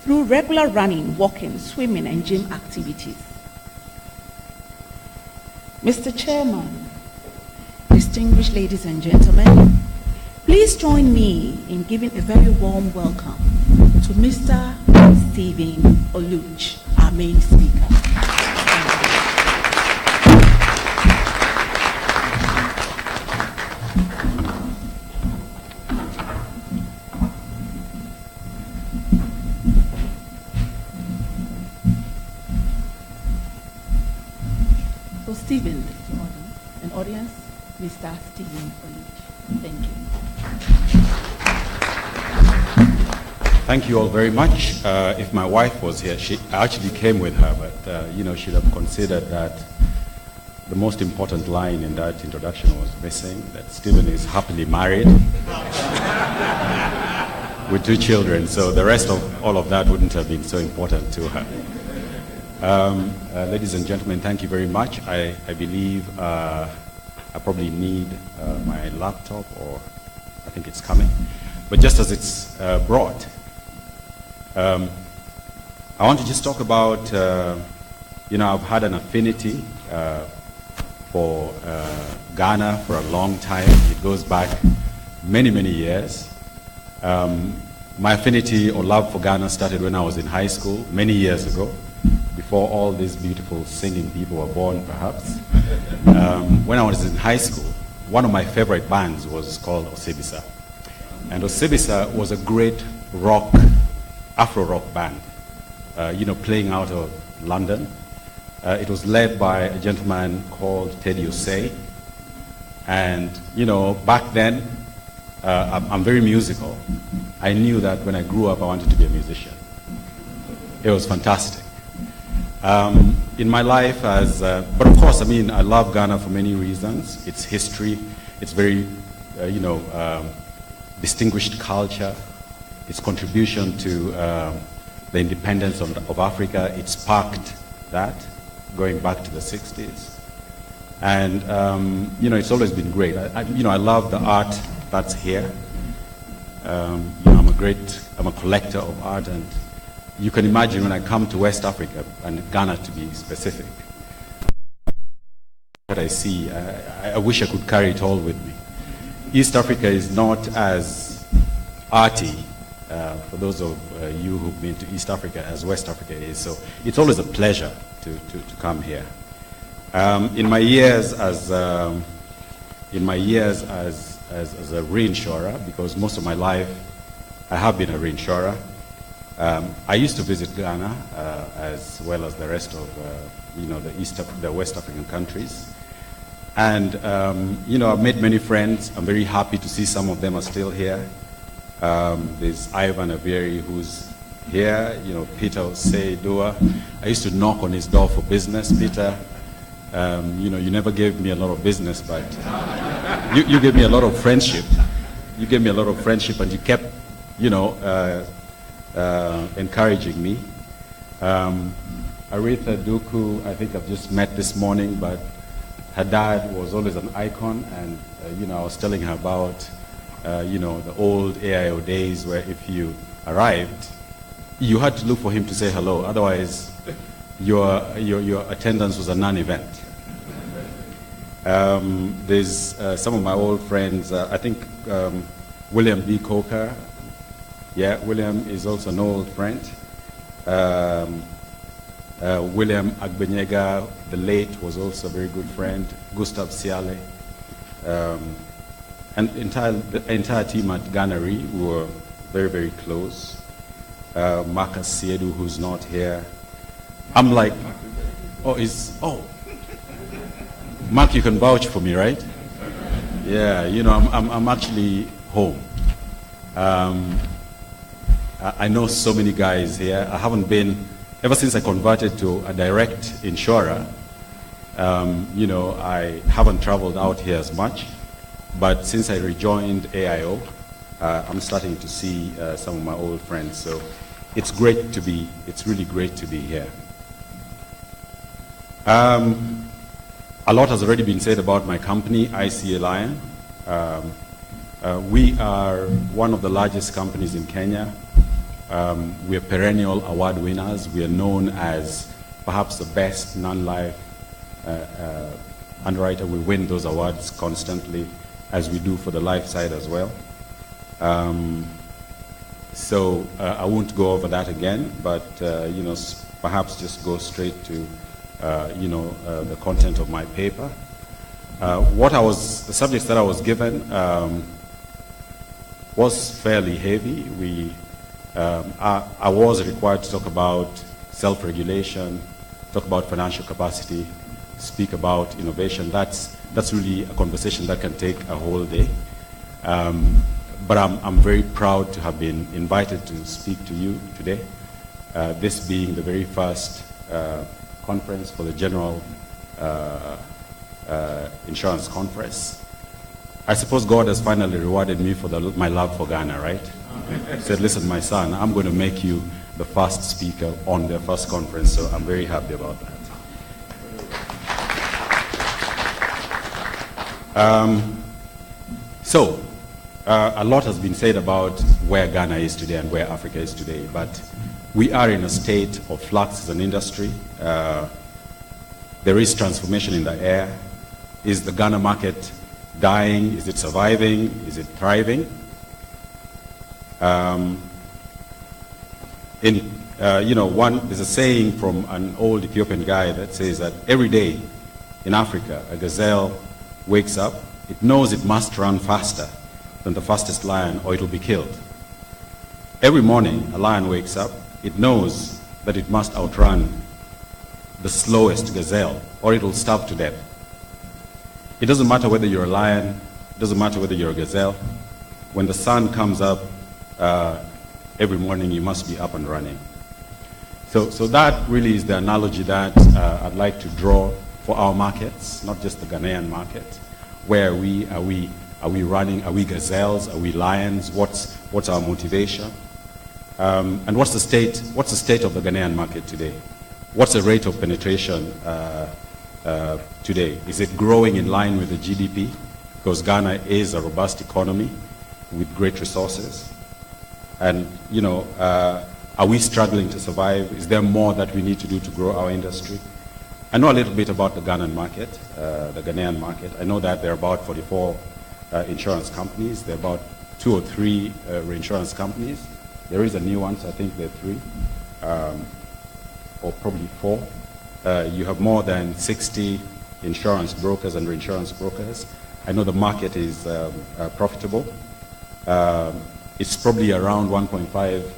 through regular running, walking, swimming, and gym activities. Mr. Chairman, distinguished ladies and gentlemen, please join me in giving a very warm welcome to Mr. Stephen Oluch, our main speaker. So Stephen, an audience, Mr. Stephen Oluch. Thank you. Thank you all very much. If my wife was here, I actually came with her, but she'd have considered that the most important line in that introduction was missing, that Stephen is happily married with 2 children, so the rest of all of that wouldn't have been so important to her. Ladies and gentlemen, thank you very much. I believe I probably need my laptop, or I think it's coming. But just as it's brought, I want to just talk about, I've had an affinity for Ghana for a long time. It goes back many, many years. My affinity or love for Ghana started when I was in high school, many years ago, before all these beautiful singing people were born, perhaps. When I was in high school, one of my favorite bands was called Osibisa. And Osibisa was a great Afro-rock band, playing out of London. It was led by a gentleman called Teddy Osei. And, back then, I'm very musical. I knew that when I grew up, I wanted to be a musician. It was fantastic. In my life, but of course, I love Ghana for many reasons. Its history, its very, distinguished culture, its contribution to the independence of Africa. It sparked that, going back to the 60s. And, it's always been great. I love the art that's here. I'm a collector of art, and you can imagine when I come to West Africa, and Ghana to be specific, what I see, I wish I could carry it all with me. East Africa is not as arty, for those of you who've been to East Africa, as West Africa is. So it's always a pleasure to come here. In my years as a reinsurer, because most of my life I have been a reinsurer, I used to visit Ghana as well as the rest of the West African countries. And, you know, I've made many friends. I'm very happy to see some of them are still here. There's Ivan Avieri, who's here. You know, Peter Osei-Dua. I used to knock on his door for business. Peter, you know, you never gave me a lot of business, but you gave me a lot of friendship. You gave me a lot of friendship, and you kept, you know, encouraging me. Aretha Duku, I think I've just met this morning, but her dad was always an icon, and you know, I was telling her about you know, the old AIO days where if you arrived, you had to look for him to say hello, otherwise your attendance was a non-event. There's some of my old friends, I think William D. Coker. Yeah, William is also an old friend. William Agbenyega, the late, was also a very good friend. Gustav Siale. And the entire team at Ganari were very, very close. Marcus Siedu, who's not here. I'm like, Mark, you can vouch for me, right? Yeah, you know, I'm actually home. I know so many guys here. I haven't been, ever since I converted to a direct insurer, you know, I haven't traveled out here as much. But since I rejoined AIO, I'm starting to see some of my old friends. So it's really great to be here. A lot has already been said about my company, ICA Lion. We are one of the largest companies in Kenya. We are perennial award winners. We are known as perhaps the best non-life underwriter. We win those awards constantly, as we do for the life side as well. So I won't go over that again, but you know, perhaps just go straight to you know, the content of my paper. The subjects that I was given was fairly heavy. I was required to talk about self-regulation, talk about financial capacity, speak about innovation. That's really a conversation that can take a whole day. But I'm very proud to have been invited to speak to you today, this being the very first conference for the General Insurance Conference. I suppose God has finally rewarded me for my love for Ghana, right? He said, listen, my son, I'm going to make you the first speaker on their first conference, so I'm very happy about that. A lot has been said about where Ghana is today and where Africa is today, but we are in a state of flux as an industry. There is transformation in the air. Is the Ghana market dying? Is it surviving? Is it thriving? You know, there's a saying from an old Ethiopian guy that says that every day in Africa, a gazelle wakes up, it knows it must run faster than the fastest lion or it will be killed. Every morning, a lion wakes up, it knows that it must outrun the slowest gazelle or it will starve to death. It doesn't matter whether you're a lion, it doesn't matter whether you're a gazelle. When the sun comes up every morning, you must be up and running. So that really is the analogy that I'd like to draw for our markets, not just the Ghanaian market. Where are we running? Are we gazelles? Are we lions? What's our motivation? And what's the state of the Ghanaian market today? What's the rate of penetration today? Is it growing in line with the GDP? Because Ghana is a robust economy with great resources. And, you know, are we struggling to survive? Is there more that we need to do to grow our industry? I know a little bit about the Ghanaian market, the Ghanaian market. I know that there are about 44 insurance companies. There are about 2 or 3 reinsurance companies. There is a new one, so I think there are 3, or probably 4. You have more than 60 insurance brokers and reinsurance brokers. I know the market is profitable. It's probably around 1.5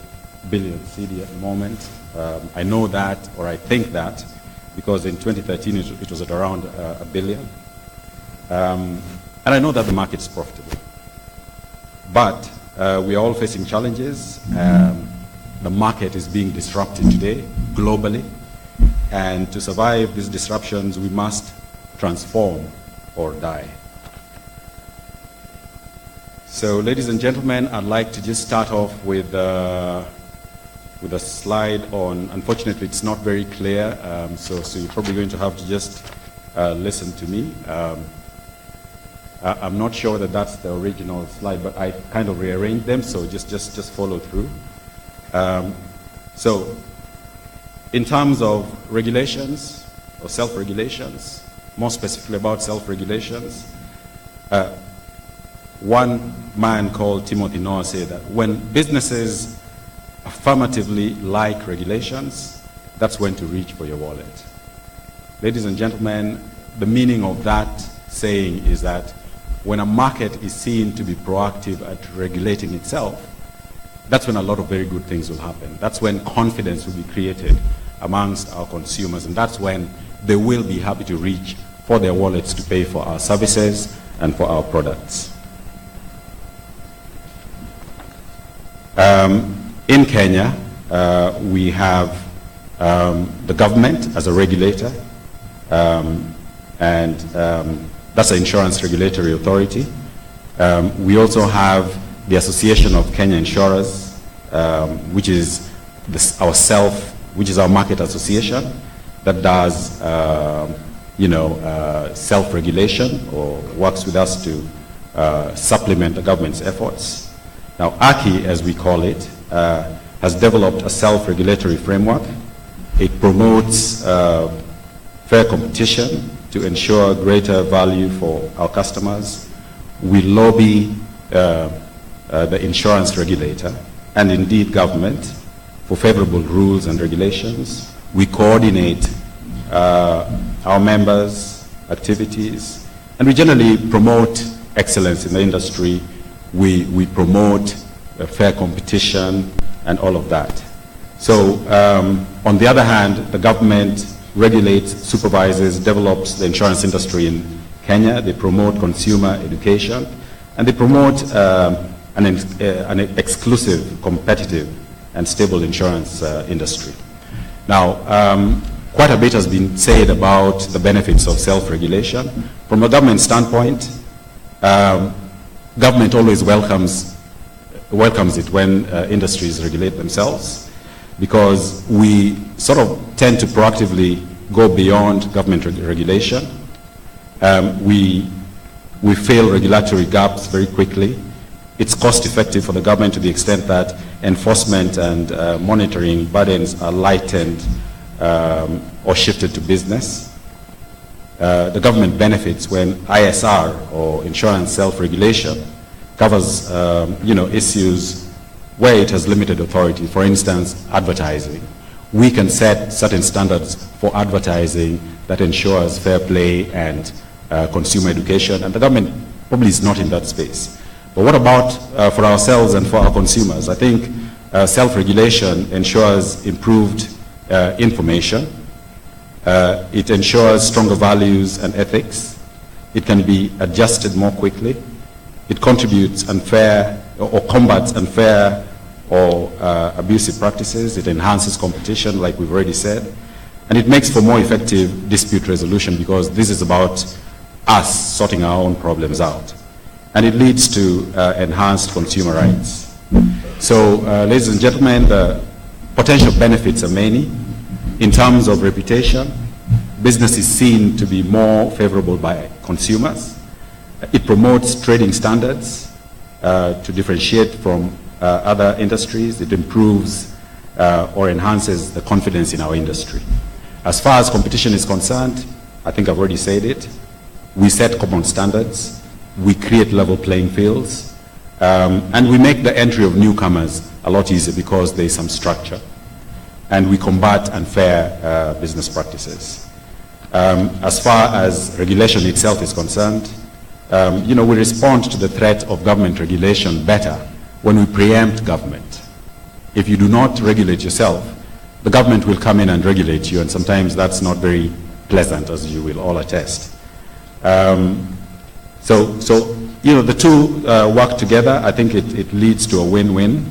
billion cedi at the moment. I know that, or I think that, because in 2013 it was at around $1 billion. And I know that the market is profitable. But we are all facing challenges. The market is being disrupted today, globally. And to survive these disruptions, we must transform or die. So, ladies and gentlemen, I'd like to just start off with a slide on, unfortunately, it's not very clear, so you're probably going to have to just listen to me. I'm not sure that that's the original slide, but I kind of rearranged them, so just follow through. So, in terms of regulations or self-regulations, more specifically about self-regulations, one man called Timothy Noah said that when businesses affirmatively like regulations, that's when to reach for your wallet. Ladies and gentlemen, the meaning of that saying is that when a market is seen to be proactive at regulating itself, that's when a lot of very good things will happen. That's when confidence will be created amongst our consumers, and that's when they will be happy to reach for their wallets to pay for our services and for our products. In Kenya, we have the government as a regulator, and that's the Insurance Regulatory Authority. We also have the Association of Kenya Insurers, which is our market association that does, self-regulation or works with us to supplement the government's efforts. Now, ACI, as we call it, has developed a self-regulatory framework. It promotes fair competition to ensure greater value for our customers. We lobby the insurance regulator and indeed government for favorable rules and regulations. We coordinate our members' activities, and we generally promote excellence in the industry. We promote fair competition and all of that. So on the other hand, the government regulates, supervises, develops the insurance industry in Kenya. They promote consumer education, and they promote an exclusive, competitive, and stable insurance industry. Now, quite a bit has been said about the benefits of self-regulation. From a government standpoint, government always welcomes it when industries regulate themselves, because we sort of tend to proactively go beyond government regulation. We fill regulatory gaps very quickly. It's cost effective for the government to the extent that enforcement and monitoring burdens are lightened or shifted to business. The government benefits when ISR, or insurance self-regulation, covers issues where it has limited authority. For instance, advertising. We can set certain standards for advertising that ensures fair play and consumer education, and the government probably is not in that space. But what about for ourselves and for our consumers? I think self-regulation ensures improved information. It ensures stronger values and ethics. It can be adjusted more quickly. It contributes unfair or combats unfair or abusive practices. It enhances competition, like we've already said. And it makes for more effective dispute resolution, because this is about us sorting our own problems out. And it leads to enhanced consumer rights. So, ladies and gentlemen, the potential benefits are many. In terms of reputation, business is seen to be more favorable by consumers. It promotes trading standards to differentiate from other industries. It improves or enhances the confidence in our industry. As far as competition is concerned, I think I've already said it. We set common standards. We create level playing fields. And we make the entry of newcomers a lot easier because there is some structure. And we combat unfair business practices. As far as regulation itself is concerned, we respond to the threat of government regulation better when we preempt government. If you do not regulate yourself, the government will come in and regulate you, and sometimes that's not very pleasant, as you will all attest. So you know, the two work together. I think it leads to a win-win.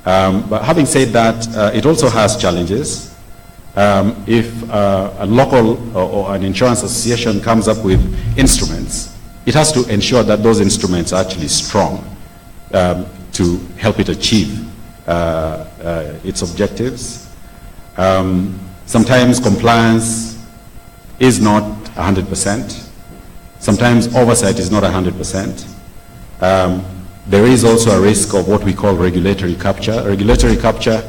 But having said that, it also has challenges. If a local or an insurance association comes up with instruments, it has to ensure that those instruments are actually strong to help it achieve its objectives. Sometimes compliance is not 100%. Sometimes oversight is not 100%. There is also a risk of what we call regulatory capture. Regulatory capture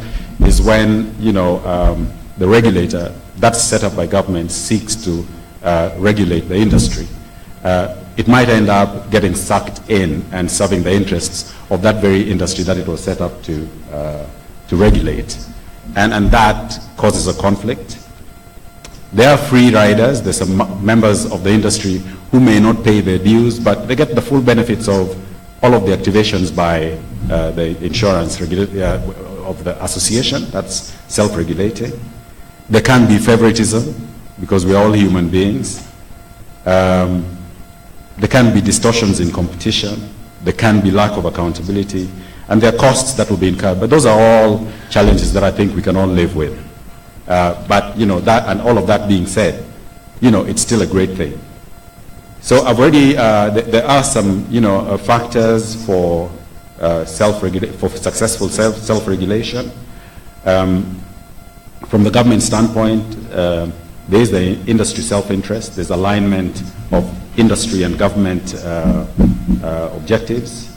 is when, you know, the regulator that's set up by government seeks to regulate the industry. It might end up getting sucked in and serving the interests of that very industry that it was set up to regulate. And that causes a conflict. There are free riders. There's some members of the industry who may not pay their dues, but they get the full benefits of all of the activations by the insurance of the association. That's self-regulating. There can be favoritism because we're all human beings. There can be distortions in competition. There can be lack of accountability. And there are costs that will be incurred. But those are all challenges that I think we can all live with. But, you know, that and all of that being said, you know, it's still a great thing. So I've already, there are some, you know, factors for successful self-regulation. From the government standpoint, there is the industry self-interest. There's alignment of industry and government objectives.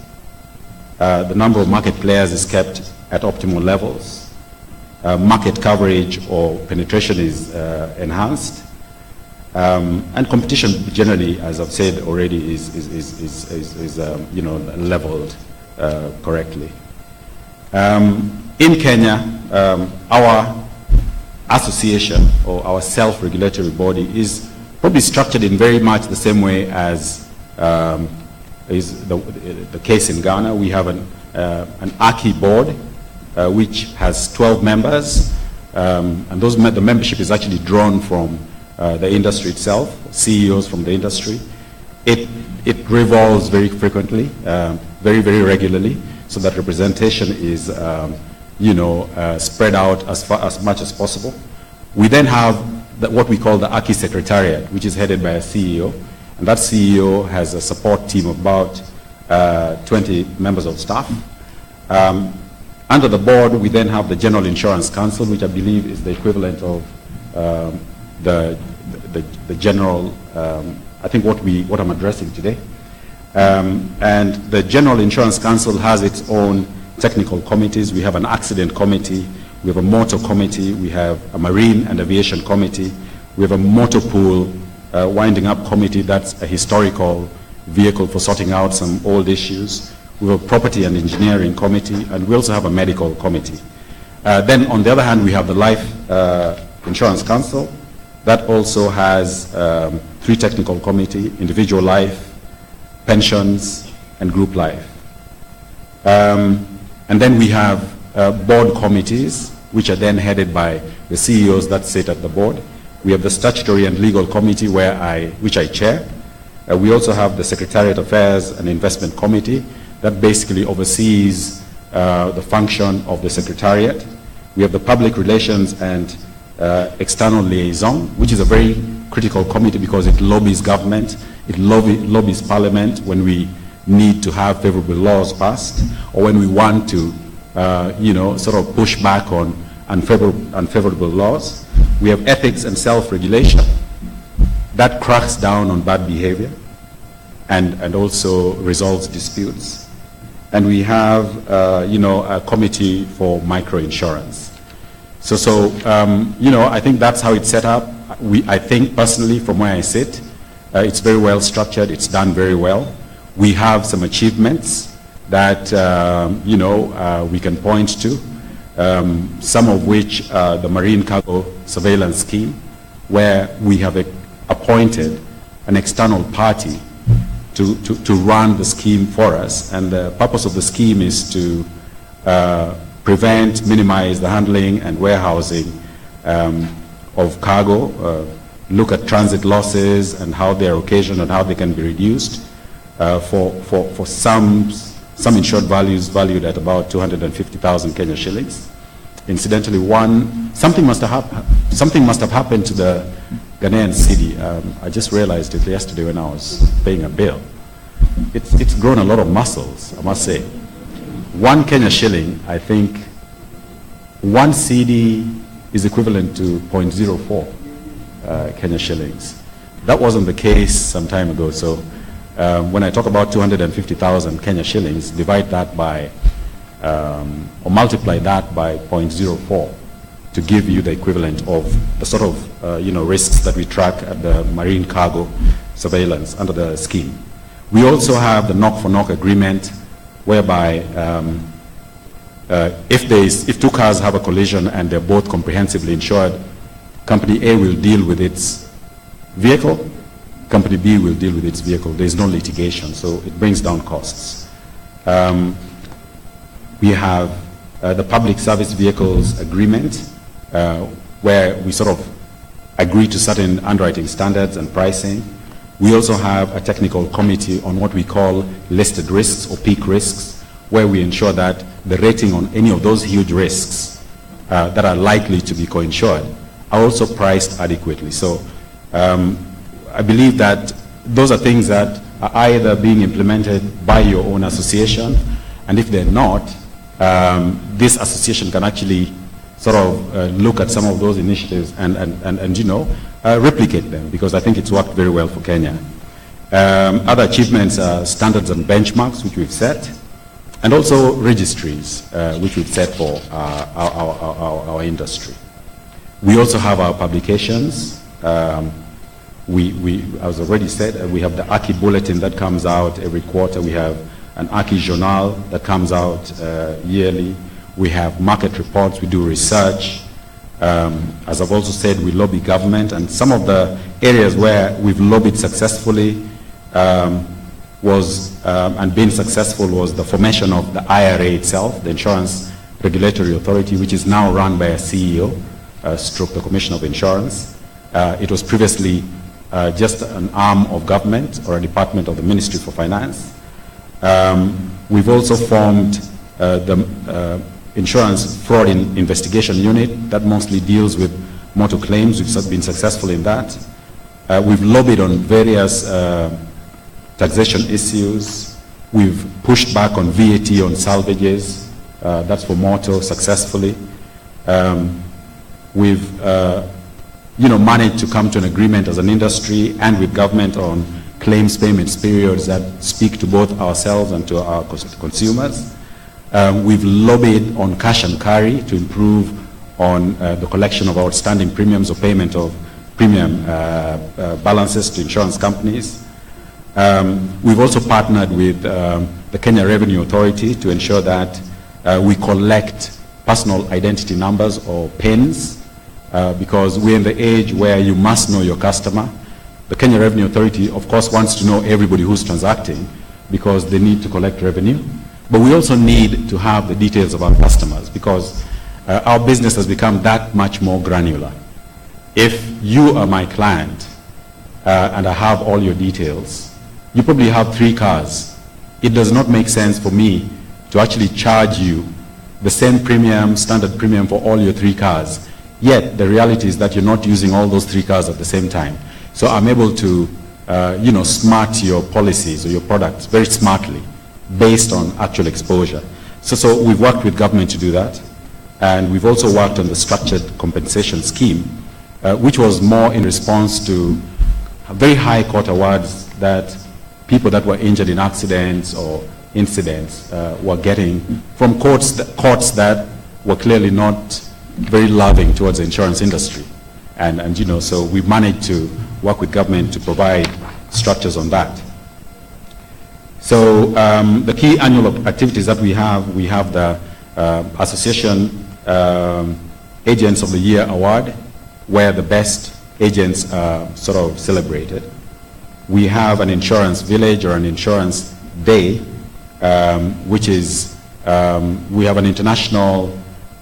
The number of market players is kept at optimal levels. Market coverage or penetration is enhanced. And competition generally, as I've said already, is you know, leveled correctly. In Kenya, our association or our self-regulatory body is probably structured in very much the same way as is the case in Ghana. We have an ACI board which has 12 members, and the membership is actually drawn from the industry itself, CEOs from the industry. It revolves very frequently, very regularly, so that representation is you know, spread out as much as possible. We then have what we call the ACI Secretariat, which is headed by a CEO, and that CEO has a support team of about 20 members of staff. Under the board, we then have the General Insurance Council, which I believe is the equivalent of the general, I think what I'm addressing today. And the General Insurance Council has its own technical committees. We have an accident committee, we have a motor committee, we have a marine and aviation committee, we have a motor pool winding up committee that's a historical vehicle for sorting out some old issues. We have a property and engineering committee, and we also have a medical committee. Then on the other hand, we have the Life Insurance Council. That also has 3 technical committees: individual life, pensions, and group life. And then we have board committees, which are then headed by the CEOs that sit at the board. We have the Statutory and Legal Committee, which I chair. We also have the Secretariat Affairs and Investment Committee that basically oversees the function of the Secretariat. We have the Public Relations and External Liaison, which is a very critical committee because it lobbies government, it lobbies Parliament when we need to have favorable laws passed, or when we want to, you know, sort of push back on unfavorable laws. We have ethics and self-regulation that cracks down on bad behavior and also resolves disputes. And we have, you know, a committee for microinsurance. So you know, I think that's how it's set up. I think personally, from where I sit, it's very well structured. It's done very well. We have some achievements that you know, we can point to. Some of which the Marine Cargo Surveillance Scheme, where we have appointed an external party to run the scheme for us. And the purpose of the scheme is to prevent, minimize the handling and warehousing of cargo, look at transit losses and how they are occasioned and how they can be reduced, for some insured values valued at about 250,000 Kenya shillings. Incidentally, something must have happened to the Ghanaian cedi. I just realized it yesterday when I was paying a bill. It's grown a lot of muscles, I must say. 1 Kenya shilling, I think, 1 cedi is equivalent to 0.04 Kenya shillings. That wasn't the case some time ago. So when I talk about 250,000 Kenya shillings, divide that by, or multiply that by 0.04 to give you the equivalent of the sort of risks that we track at the marine cargo surveillance under the scheme. We also have the knock-for-knock agreement, whereby if 2 cars have a collision and they're both comprehensively insured, Company A will deal with its vehicle, Company B will deal with its vehicle. There's no litigation, so it brings down costs. We have the Public Service Vehicles Agreement, where we sort of agree to certain underwriting standards and pricing. We also have a technical committee on what we call listed risks or peak risks, where we ensure that the rating on any of those huge risks that are likely to be co-insured are also priced adequately. So I believe that those are things that are either being implemented by your own association, and if they're not, this association can actually sort of look at some of those initiatives and replicate them, because I think it's worked very well for Kenya. Other achievements are standards and benchmarks, which we've set, and also registries, which we've set for our industry. We also have our publications. As already said, we have the ACI Bulletin that comes out every quarter. We have an ACI Journal that comes out yearly. We have market reports. We do research. As I've also said, we lobby government, and some of the areas where we've lobbied successfully and been successful was the formation of the IRA itself, the Insurance Regulatory Authority, which is now run by a CEO, stroke the Commissioner of Insurance. It was previously just an arm of government or a department of the Ministry for Finance. We've also formed the Insurance Fraud Investigation Unit that mostly deals with motor claims. We've been successful in that. We've lobbied on various taxation issues. We've pushed back on VAT on salvages. That's for motor successfully. We've managed to come to an agreement as an industry and with government on claims payments periods that speak to both ourselves and to our consumers. We've lobbied on cash and carry to improve on the collection of outstanding premiums or payment of premium balances to insurance companies. We've also partnered with the Kenya Revenue Authority to ensure that we collect personal identity numbers or PINs, because we're in the age where you must know your customer. The Kenya Revenue Authority, of course, wants to know everybody who's transacting because they need to collect revenue. But we also need to have the details of our customers, because our business has become that much more granular. If you are my client and I have all your details, you probably have 3 cars. It does not make sense for me to actually charge you the same premium, standard premium for all your 3 cars. Yet the reality is that you're not using all those 3 cars at the same time. So I'm able to, smart your policies or your products very smartly based on actual exposure. So we've worked with government to do that. And we've also worked on the structured compensation scheme, which was more in response to very high court awards that people that were injured in accidents or incidents were getting from courts that were clearly not very loving towards the insurance industry. And so we've managed to work with government to provide structures on that. So the key annual activities that we have the Association Agents of the Year Award, where the best agents are sort of celebrated. We have an insurance village or an insurance day, which is, we have an international,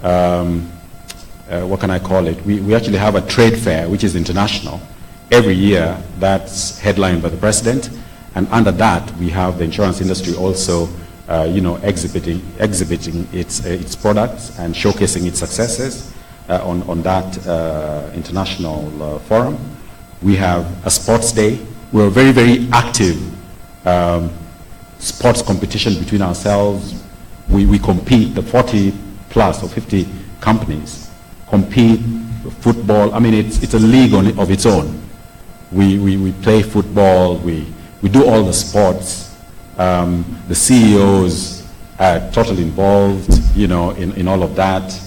what can I call it? We actually have a trade fair, which is international, every year. That's headlined by the president. And under that, we have the insurance industry also, exhibiting its products and showcasing its successes on that international forum. We have a sports day. We're a very, very active sports competition between ourselves. We compete, the 40 plus or 50 companies compete football. I mean, it's a league of its own. We play football, we do all the sports. The CEOs are totally involved, in all of that.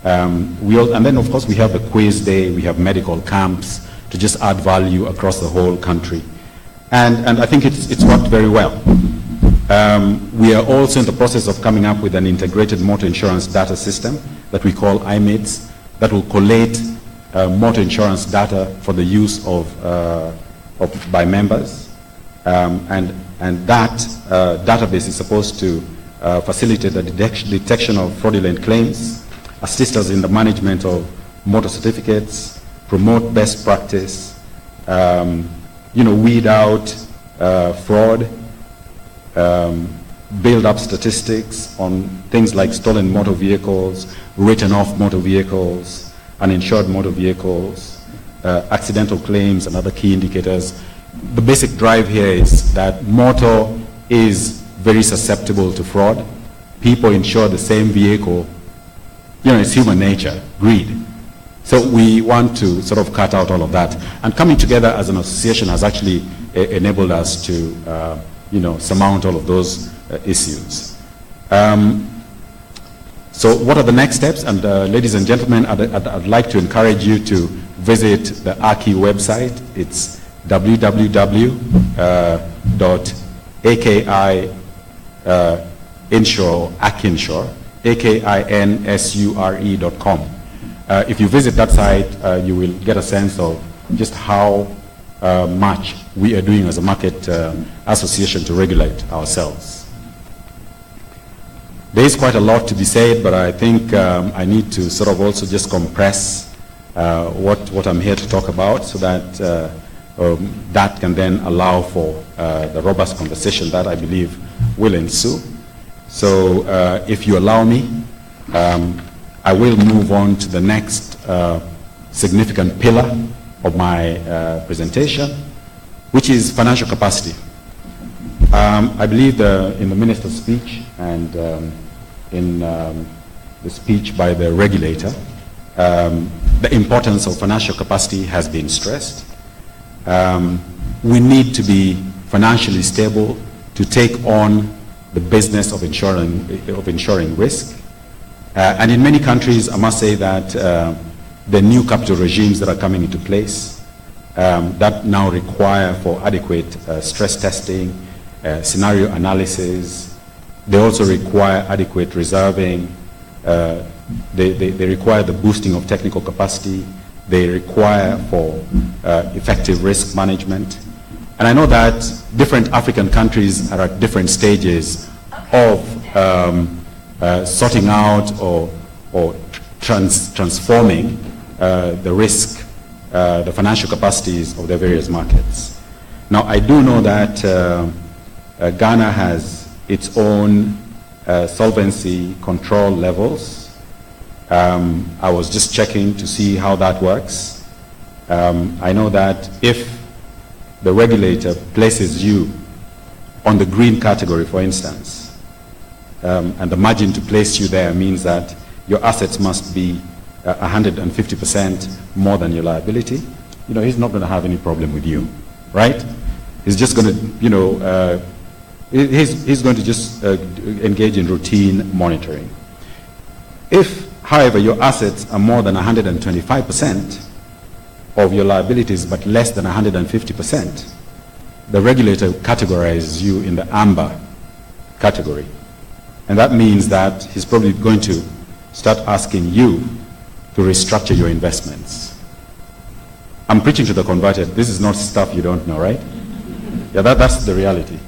And then of course we have the quiz day, we have medical camps to just add value across the whole country. And I think it's worked very well. We are also in the process of coming up with an integrated motor insurance data system that we call IMIDS, that will collate motor insurance data for the use by members. And that database is supposed to facilitate the detection of fraudulent claims, assist us in the management of motor certificates, promote best practice, weed out fraud, build up statistics on things like stolen motor vehicles, written off motor vehicles, uninsured motor vehicles, accidental claims and other key indicators. The basic drive here is that motor is very susceptible to fraud. People insure the same vehicle. It's human nature, greed. So we want to sort of cut out all of that. And coming together as an association has actually enabled us to, surmount all of those issues. So what are the next steps? And ladies and gentlemen, I'd like to encourage you to visit the AKI website. It's www.akinsure.com. If you visit that site, you will get a sense of just how much we are doing as a market association to regulate ourselves. There is quite a lot to be said, but I think I need to sort of also just compress what I'm here to talk about, so that that can then allow for the robust conversation that I believe will ensue. So if you allow me, I will move on to the next significant pillar of my presentation, which is financial capacity. I believe in the minister's speech and in the speech by the regulator, the importance of financial capacity has been stressed. We need to be financially stable to take on the business of insuring risk. And in many countries, I must say that the new capital regimes that are coming into place that now require for adequate stress testing, scenario analysis, they also require adequate reserving, they require the boosting of technical capacity, they require for effective risk management. And I know that different African countries are at different stages of sorting out or transforming the risk, the financial capacities of their various markets. Now, I do know that Ghana has its own solvency control levels. I was just checking to see how that works. I know that if the regulator places you on the green category, for instance, and the margin to place you there means that your assets must be 150% more than your liability, he's not going to have any problem with you, right? He's just going to, he's going to just engage in routine monitoring. If, however, your assets are more than 125% of your liabilities but less than 150%, the regulator categorizes you in the amber category. And that means that he's probably going to start asking you to restructure your investments. I'm preaching to the converted. This is not stuff you don't know, right? Yeah, that's the reality.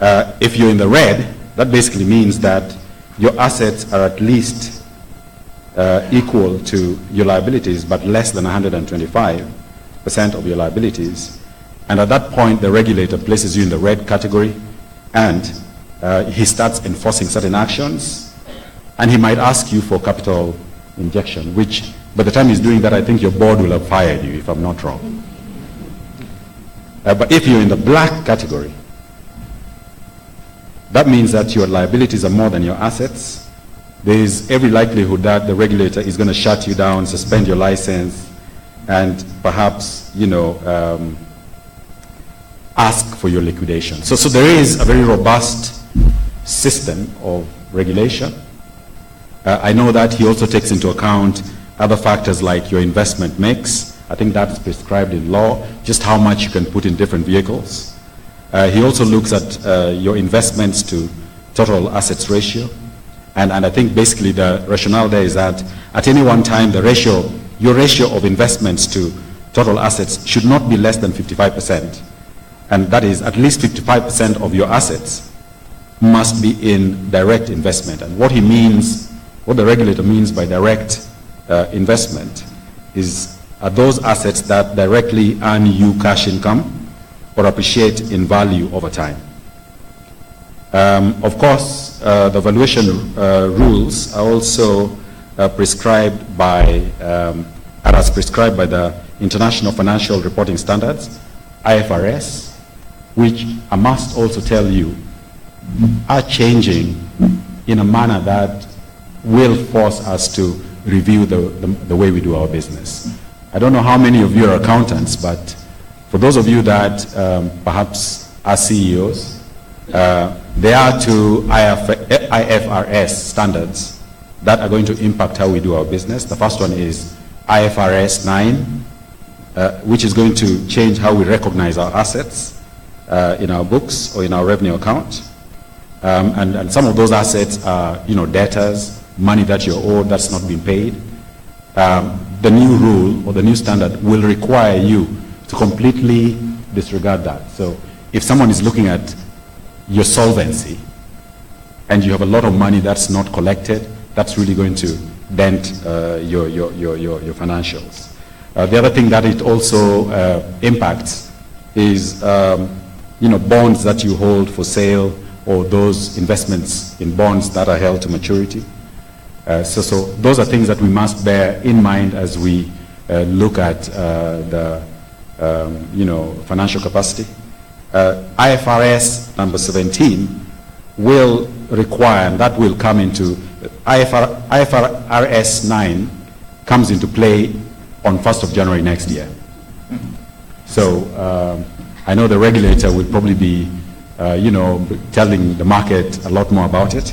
If you're in the red, that basically means that your assets are at least equal to your liabilities, but less than 125% of your liabilities. And at that point, the regulator places you in the red category, and he starts enforcing certain actions, and he might ask you for capital injection, which by the time he's doing that, I think your board will have fired you, if I'm not wrong. But if you're in the black category, that means that your liabilities are more than your assets. There is every likelihood that the regulator is going to shut you down, suspend your license, and perhaps, ask for your liquidation. So there is a very robust system of regulation. I know that he also takes into account other factors like your investment mix. I think that's prescribed in law, just how much you can put in different vehicles. He also looks at your investments to total assets ratio. And I think basically the rationale there is that at any one time, your ratio of investments to total assets should not be less than 55%. And that is at least 55% of your assets must be in direct investment. And what the regulator means by direct investment are those assets that directly earn you cash income or appreciate in value over time. Of course, the valuation rules are also prescribed by the International Financial Reporting Standards, IFRS, which I must also tell you are changing in a manner that will force us to review the way we do our business. I don't know how many of you are accountants, but for those of you that perhaps are CEOs, there are two IFRS standards that are going to impact how we do our business. The first one is IFRS 9, which is going to change how we recognize our assets in our books or in our revenue account. And some of those assets are, debtors, money that you're owed that's not been paid. The new rule or the new standard will require you to completely disregard that. So if someone is looking at your solvency and you have a lot of money that's not collected, that's really going to dent your financials. The other thing that it also impacts is bonds that you hold for sale or those investments in bonds that are held to maturity. So those are things that we must bear in mind as we look at the financial capacity. IFRS number 17 will require, and that will come into, IFRS 9 comes into play on 1st of January next year. So I know the regulator will probably be, telling the market a lot more about it.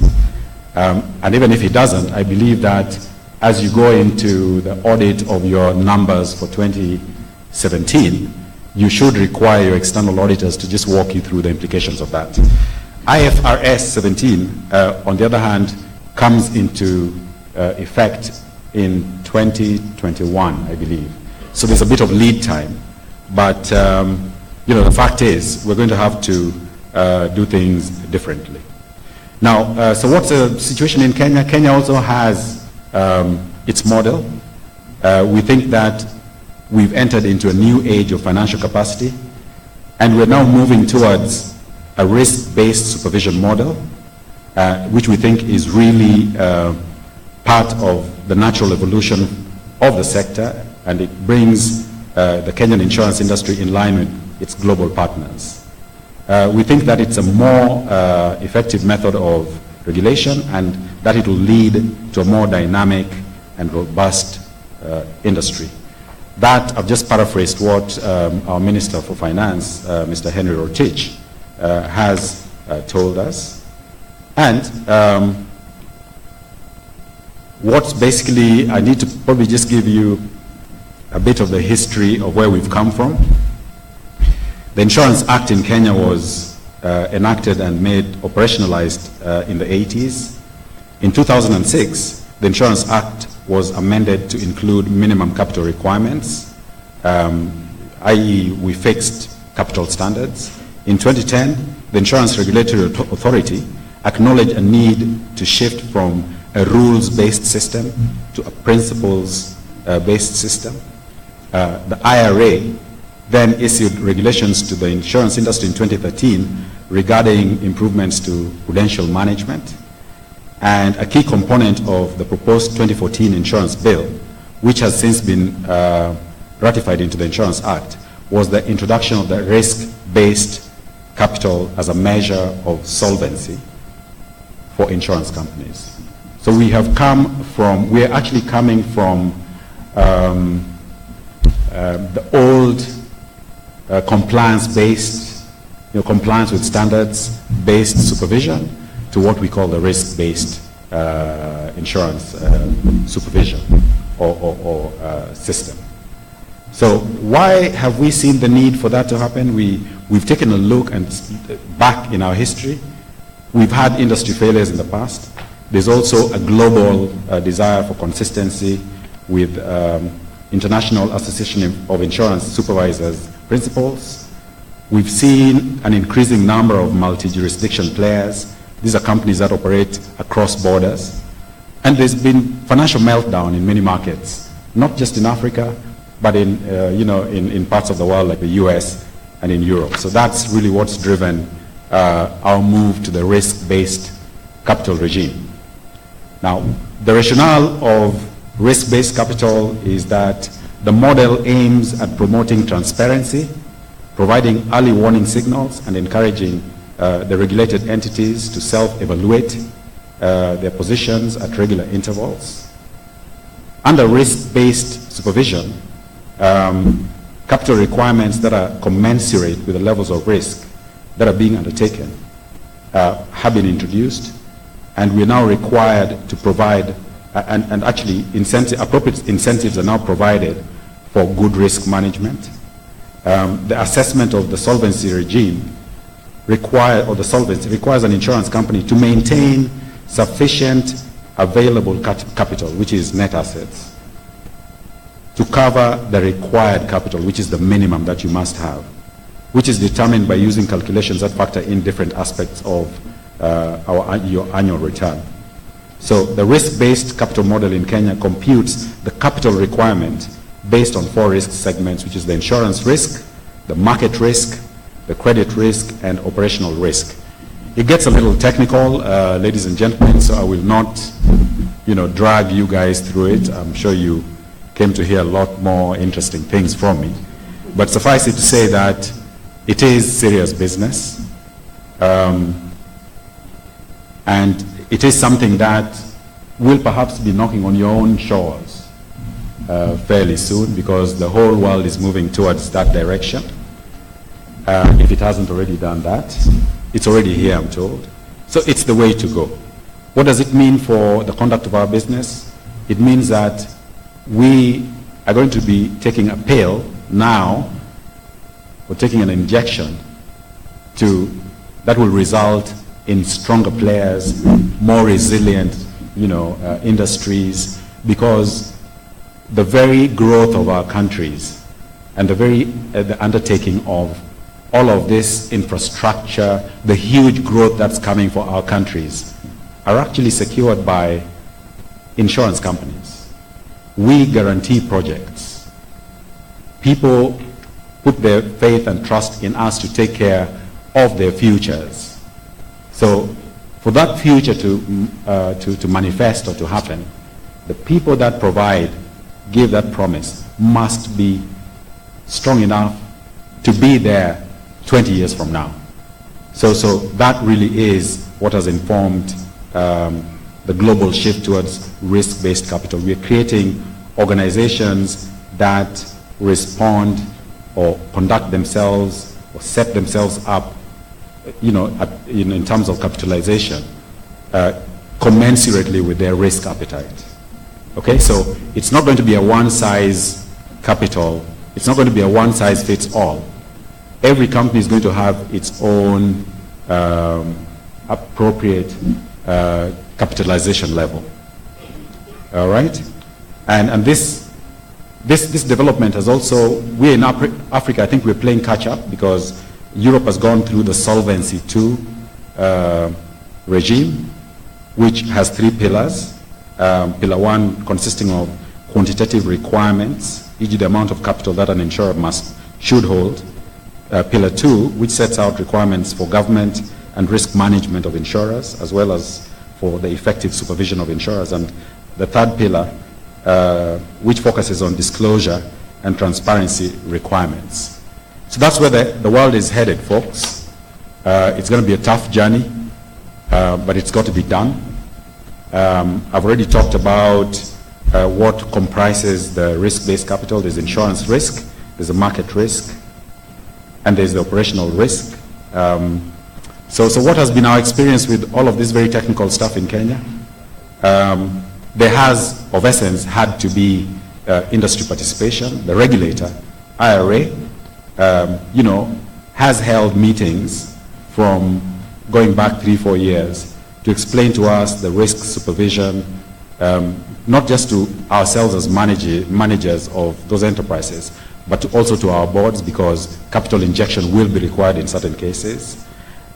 And even if he doesn't, I believe that as you go into the audit of your numbers for 2017, you should require your external auditors to just walk you through the implications of that. IFRS 17, on the other hand, comes into effect in 2021, I believe. So there's a bit of lead time. But, the fact is, we're going to have to do things differently. Now, so what's the situation in Kenya? Kenya also has its model. We think that we've entered into a new age of financial capacity, and we're now moving towards a risk-based supervision model, which we think is really part of the natural evolution of the sector, and it brings the Kenyan insurance industry in line with its global partners. We think that it's a more effective method of regulation, and that it will lead to a more dynamic and robust industry. That, I've just paraphrased what our Minister for Finance, Mr. Henry Rotich, has told us. And what's basically, I need to probably just give you a bit of the history of where we've come from. The Insurance Act in Kenya was enacted and made operationalized in the 80s. In 2006, the Insurance Act was amended to include minimum capital requirements, i.e. we fixed capital standards. In 2010, the Insurance Regulatory Authority acknowledged a need to shift from a rules-based system to a principles-based system. The IRA then issued regulations to the insurance industry in 2013 regarding improvements to prudential management. And a key component of the proposed 2014 insurance bill, which has since been ratified into the Insurance Act, was the introduction of the risk-based capital as a measure of solvency for insurance companies. So we are actually coming from the old compliance-based, compliance with standards-based supervision to what we call the risk-based insurance supervision or system. So why have we seen the need for that to happen? We've taken a look and back in our history. We've had industry failures in the past. There's also a global desire for consistency with International Association of Insurance Supervisors principles. We've seen an increasing number of multi-jurisdiction players. These are companies that operate across borders. And there's been financial meltdown in many markets, not just in Africa, but in parts of the world like the US and in Europe. So that's really what's driven our move to the risk-based capital regime. Now, the rationale of risk-based capital is that the model aims at promoting transparency, providing early warning signals, and encouraging the regulated entities to self-evaluate their positions at regular intervals. Under risk-based supervision, capital requirements that are commensurate with the levels of risk that are being undertaken have been introduced, and we are now required to provide, and actually appropriate incentives are now provided for good risk management. The assessment of the solvency regime requires an insurance company to maintain sufficient available capital, which is net assets, to cover the required capital, which is the minimum that you must have, which is determined by using calculations that factor in different aspects of your annual return. So the risk-based capital model in Kenya computes the capital requirement based on 4 risk segments, which is the insurance risk, the market risk, the credit risk, and operational risk. It gets a little technical, ladies and gentlemen, so I will not, drag you guys through it. I'm sure you came to hear a lot more interesting things from me. But suffice it to say that it is serious business. And it is something that will perhaps be knocking on your own shores fairly soon, because the whole world is moving towards that direction. If it hasn't already done that, it's already here, I'm told. So it's the way to go. What does it mean for the conduct of our business? It means that we are going to be taking a pill now, or taking an injection that will result in stronger players, more resilient, industries, because the very growth of our countries and the undertaking of all of this infrastructure, the huge growth that's coming for our countries, are actually secured by insurance companies. We guarantee projects. People put their faith and trust in us to take care of their futures. So for that future to manifest or to happen, the people that give that promise, must be strong enough to be there 20 years from now. So that really is what has informed the global shift towards risk-based capital. We are creating organizations that respond or conduct themselves or set themselves up, in terms of capitalization, commensurately with their risk appetite. Okay, so it's not going to be a one-size capital. It's not going to be a one-size-fits-all. Every company is going to have its own appropriate capitalization level. All right, and this development has also, we in Africa, I think we're playing catch up, because Europe has gone through the Solvency II regime, which has 3 pillars. Pillar 1 consisting of quantitative requirements, e.g. the amount of capital that an insurer must should hold. Pillar 2, which sets out requirements for government and risk management of insurers, as well as for the effective supervision of insurers. And the third pillar, which focuses on disclosure and transparency requirements. So that's where the world is headed, folks. It's going to be a tough journey, but it's got to be done. I've already talked about what comprises the risk-based capital. There's insurance risk, there's a market risk, and there's the operational risk. So what has been our experience with all of this very technical stuff in Kenya? There has, of essence, had to be industry participation. The regulator, IRA, has held meetings from going back 3-4 years to explain to us the risk supervision, not just to ourselves as managers of those enterprises, but also to our boards, because capital injection will be required in certain cases.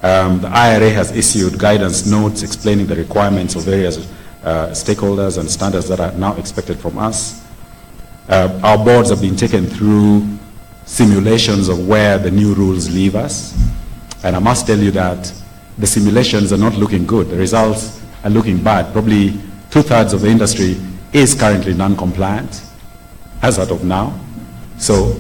The IRA has issued guidance notes explaining the requirements of various stakeholders and standards that are now expected from us. Our boards have been taken through simulations of where the new rules leave us. And I must tell you that the simulations are not looking good. The results are looking bad. Probably 2/3 of the industry is currently non-compliant as of now. So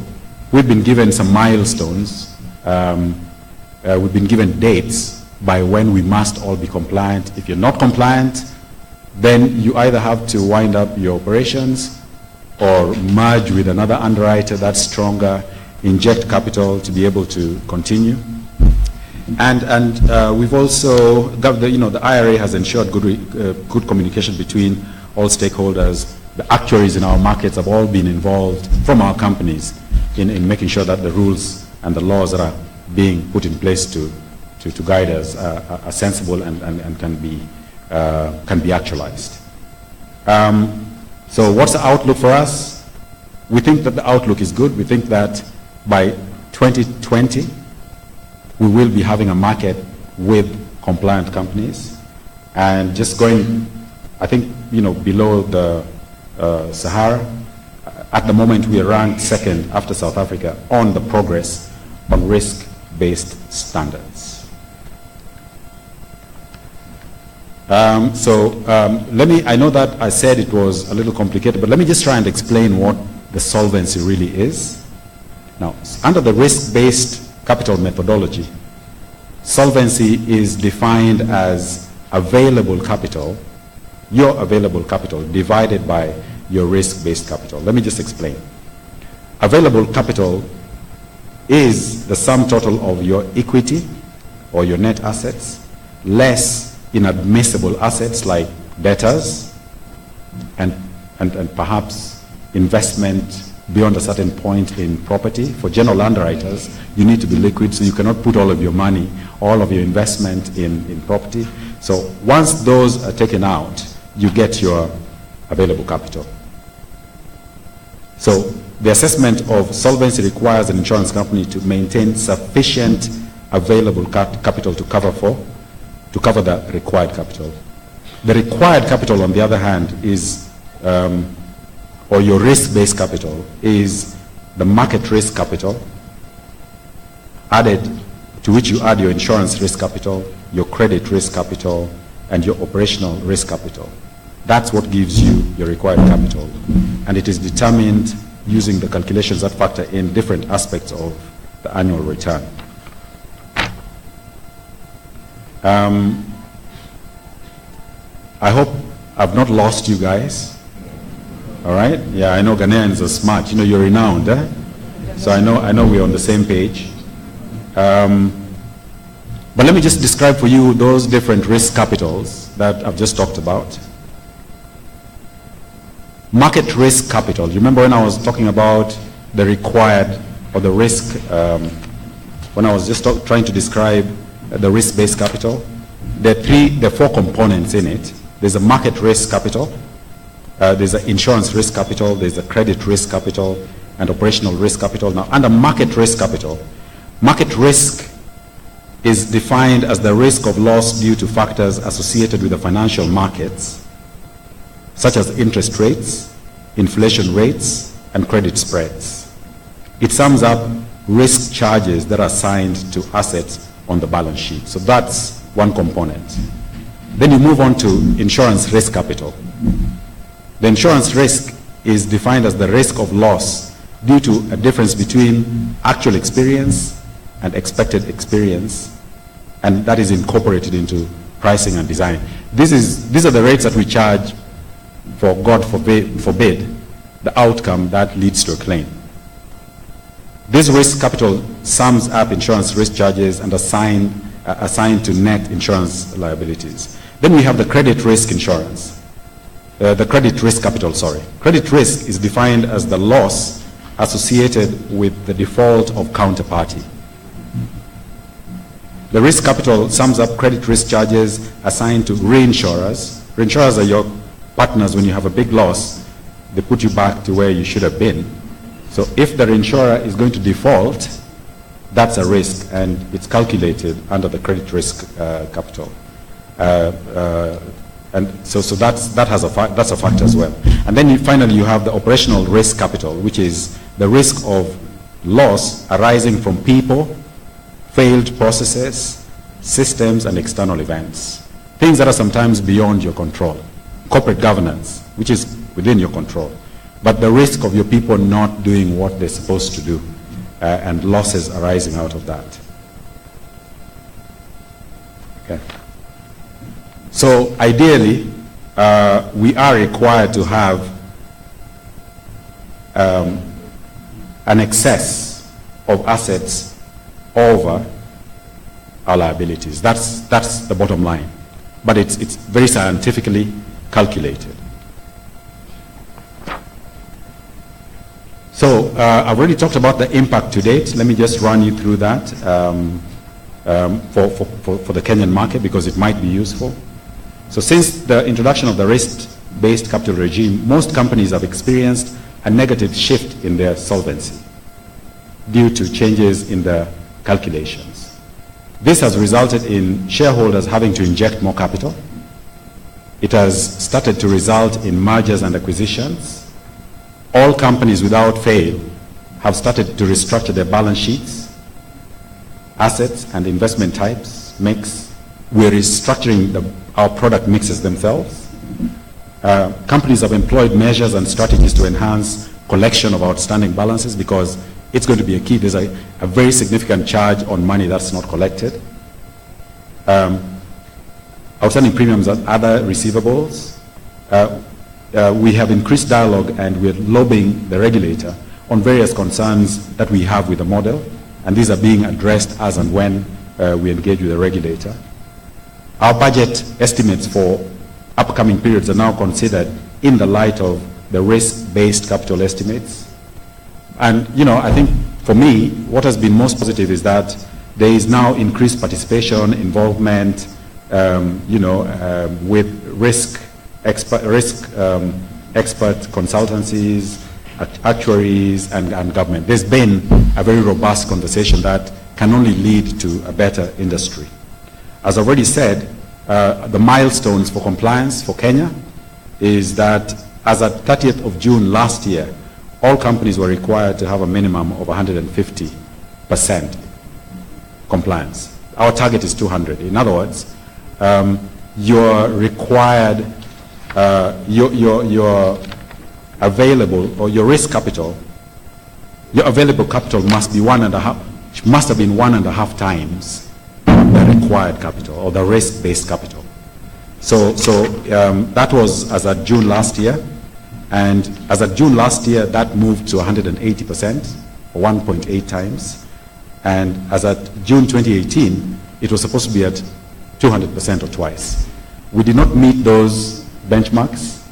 we've been given some milestones. We've been given dates by when we must all be compliant. If you're not compliant, then you either have to wind up your operations or merge with another underwriter that's stronger, inject capital to be able to continue. And we've also, the IRA has ensured good communication between all stakeholders. The actuaries in our markets have all been involved from our companies in making sure that the rules and the laws that are being put in place to guide us are sensible and can be actualized. So what's the outlook for us? We think that the outlook is good. We think that by 2020, we will be having a market with compliant companies. And just going, I think, below the Sahara, at the moment we are ranked second after South Africa on the progress on risk-based standards. I know that I said it was a little complicated, but let me just try and explain what the solvency really is. Now, under the risk-based capital methodology, solvency is defined as available capital, your available capital divided by your risk-based capital. Let me just explain. Available capital is the sum total of your equity or your net assets less inadmissible assets like debtors and perhaps investment beyond a certain point in property. For general underwriters, you need to be liquid, so you cannot put all of your money, all of your investment in property. So once those are taken out, you get your available capital. So the assessment of solvency requires an insurance company to maintain sufficient available capital to cover the required capital. The required capital, on the other hand, is or your risk-based capital is the market risk capital added to which you add your insurance risk capital, your credit risk capital, and your operational risk capital. That's what gives you your required capital. And it is determined using the calculations that factor in different aspects of the annual return. I hope I've not lost you guys. All right? Yeah, I know Ghanaians are smart. You're renowned, eh? So I know we're on the same page. But let me just describe for you those different risk capitals that I've just talked about. Market risk capital. You remember when I was talking about the required or the risk, when I was just trying to describe the risk-based capital? There are 4 components in it. There's a market risk capital, there's an insurance risk capital, there's a credit risk capital, and operational risk capital. Now, under market risk capital, market risk is defined as the risk of loss due to factors associated with the financial markets, such as interest rates, inflation rates, and credit spreads. It sums up risk charges that are assigned to assets on the balance sheet. So that's one component. Then you move on to insurance risk capital. The insurance risk is defined as the risk of loss due to a difference between actual experience and expected experience, and that is incorporated into pricing and design. These are the rates that we charge for, God forbid, the outcome that leads to a claim. This risk capital sums up insurance risk charges and assigned to net insurance liabilities. Then we have the credit risk insurance. The credit risk capital, sorry. Credit risk is defined as the loss associated with the default of counterparty. The risk capital sums up credit risk charges assigned to reinsurers. Reinsurers are your partners when you have a big loss. They put you back to where you should have been. So if the reinsurer is going to default, that's a risk, and it's calculated under the credit risk capital. And so that's a factor as well. And then finally you have the operational risk capital, which is the risk of loss arising from people, failed processes, systems, and external events. Things that are sometimes beyond your control. Corporate governance, which is within your control. But the risk of your people not doing what they're supposed to do, and losses arising out of that. Okay. So ideally, we are required to have an excess of assets over our liabilities. That's the bottom line. But it's very scientifically calculated. So I've already talked about the impact to date. Let me just run you through that for the Kenyan market, because it might be useful. So since the introduction of the risk-based capital regime, most companies have experienced a negative shift in their solvency due to changes in the calculations. This has resulted in shareholders having to inject more capital. It has started to result in mergers and acquisitions. All companies without fail have started to restructure their balance sheets, assets and investment types, mix. We're restructuring our product mixes themselves. Companies have employed measures and strategies to enhance collection of outstanding balances, because it's going to be a key. There's a very significant charge on money that's not collected. Outstanding premiums and other receivables. We have increased dialogue, and we're lobbying the regulator on various concerns that we have with the model, and these are being addressed as and when we engage with the regulator. Our budget estimates for upcoming periods are now considered in the light of the risk-based capital estimates. And, I think for me, what has been most positive is that there is now increased participation, involvement, with risk expert consultancies, actuaries, and government. There's been a very robust conversation that can only lead to a better industry. As I've already said, the milestones for compliance for Kenya is that as at 30th of June last year, all companies were required to have a minimum of 150% compliance. Our target is 200. In other words, you're required, your available, or your risk capital, your available capital must be must have been 1.5 times the required capital, or the risk-based capital. So that was as at June last year, and as at June last year, that moved to 180%, or 1.8 times, and as at June 2018, it was supposed to be at 200% or twice. We did not meet those benchmarks,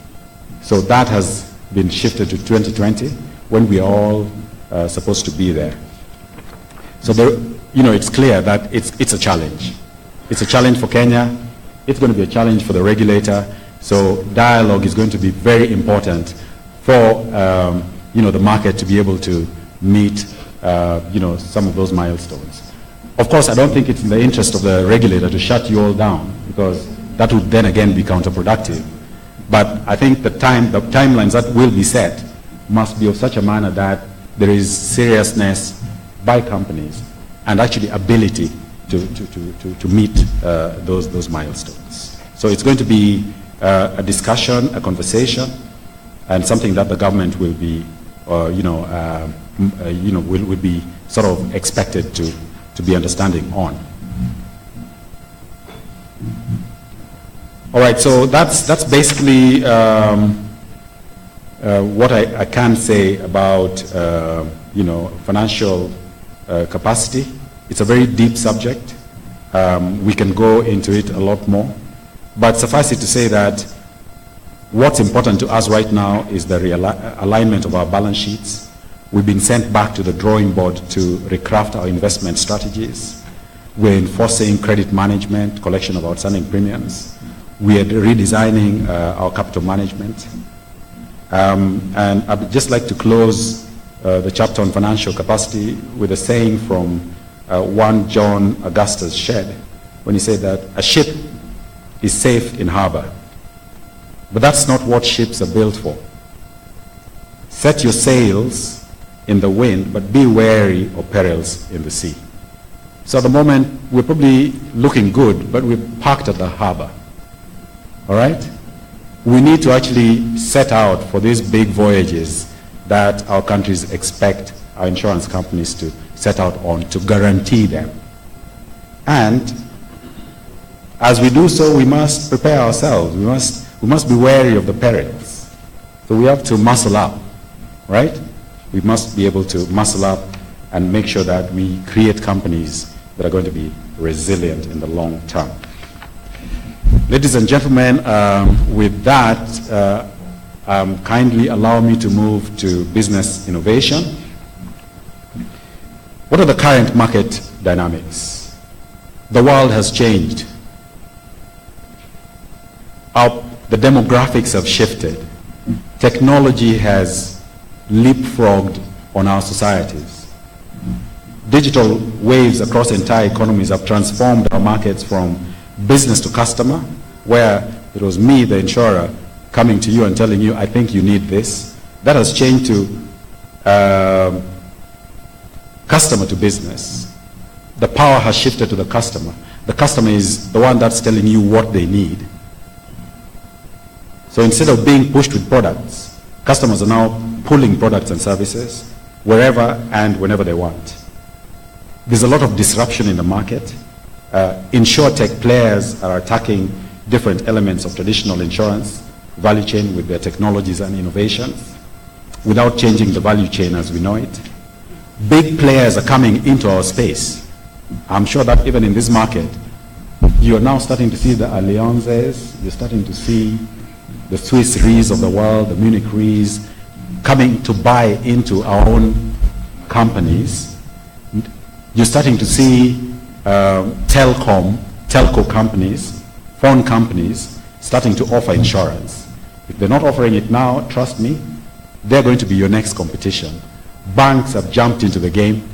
so that has been shifted to 2020, when we are all supposed to be there. So it's clear that it's a challenge. It's a challenge for Kenya. It's going to be a challenge for the regulator. So dialogue is going to be very important for the market to be able to meet some of those milestones. Of course, I don't think it's in the interest of the regulator to shut you all down, because that would then again be counterproductive. But I think the timelines that will be set must be of such a manner that there is seriousness by companies and actually ability to meet those milestones. So it's going to be a discussion, a conversation, and something that the government will be, will be sort of expected to be understanding on. All right, so that's basically what I can say about financial capacity. It's a very deep subject. We can go into it a lot more, but suffice it to say that what's important to us right now is the alignment of our balance sheets. We've been sent back to the drawing board to recraft our investment strategies. We're enforcing credit management, collection of outstanding premiums. We are redesigning our capital management. And I'd just like to close the chapter on financial capacity with a saying from 1 John Augustus Shedd, when he said that a ship is safe in harbor, but that's not what ships are built for. Set your sails in the wind, but be wary of perils in the sea. So at the moment, we're probably looking good, but we're parked at the harbor. All right? We need to actually set out for these big voyages that our countries expect our insurance companies to set out on, to guarantee them. And as we do so, we must prepare ourselves. We must be wary of the perils. So we have to muscle up, right? We must be able to muscle up and make sure that we create companies that are going to be resilient in the long term. Ladies and gentlemen, with that, kindly allow me to move to business innovation. What are the current market dynamics? The world has changed. The demographics have shifted. Technology has leapfrogged on our societies. Digital waves across entire economies have transformed our markets from business to customer, where it was me, the insurer, coming to you and telling you, I think you need this. That has changed to customer to business. The power has shifted to the customer. The customer is the one that's telling you what they need. So instead of being pushed with products, customers are now pulling products and services wherever and whenever they want. There's a lot of disruption in the market. InsurTech players are attacking different elements of traditional insurance value chain with their technologies and innovations without changing the value chain as we know it. Big players are coming into our space. I'm sure that even in this market, you're now starting to see the Allianzes, you're starting to see the Swiss Re's of the world, the Munich Re's, coming to buy into our own companies. You're starting to see telco companies, phone companies, starting to offer insurance. If they're not offering it now, trust me, they're going to be your next competition. Banks have jumped into the game.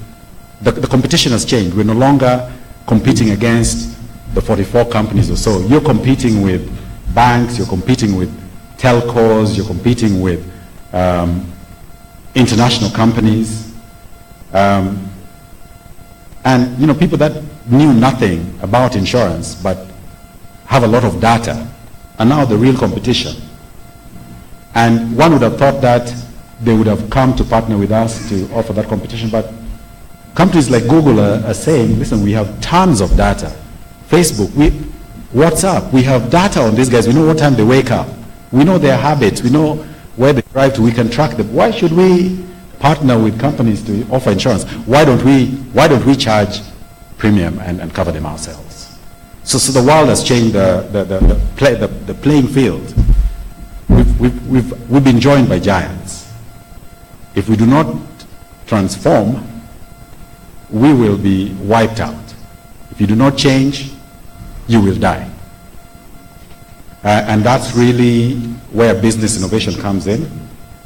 The competition has changed. We're no longer competing against the 44 companies or so. You're competing with banks, you're competing with telcos, you're competing with international companies. And people that knew nothing about insurance but have a lot of data are now the real competition. And one would have thought that they would have come to partner with us to offer that competition, but companies like Google are saying, listen, we have tons of data. Facebook, WhatsApp, we have data on these guys. We know what time they wake up. We know their habits. We know where they drive to. We can track them. Why should we partner with companies to offer insurance? Why don't we charge premium and cover them ourselves? So the world has changed the playing field. We've been joined by giants. If we do not transform, we will be wiped out. If you do not change, you will die. And that's really where business innovation comes in.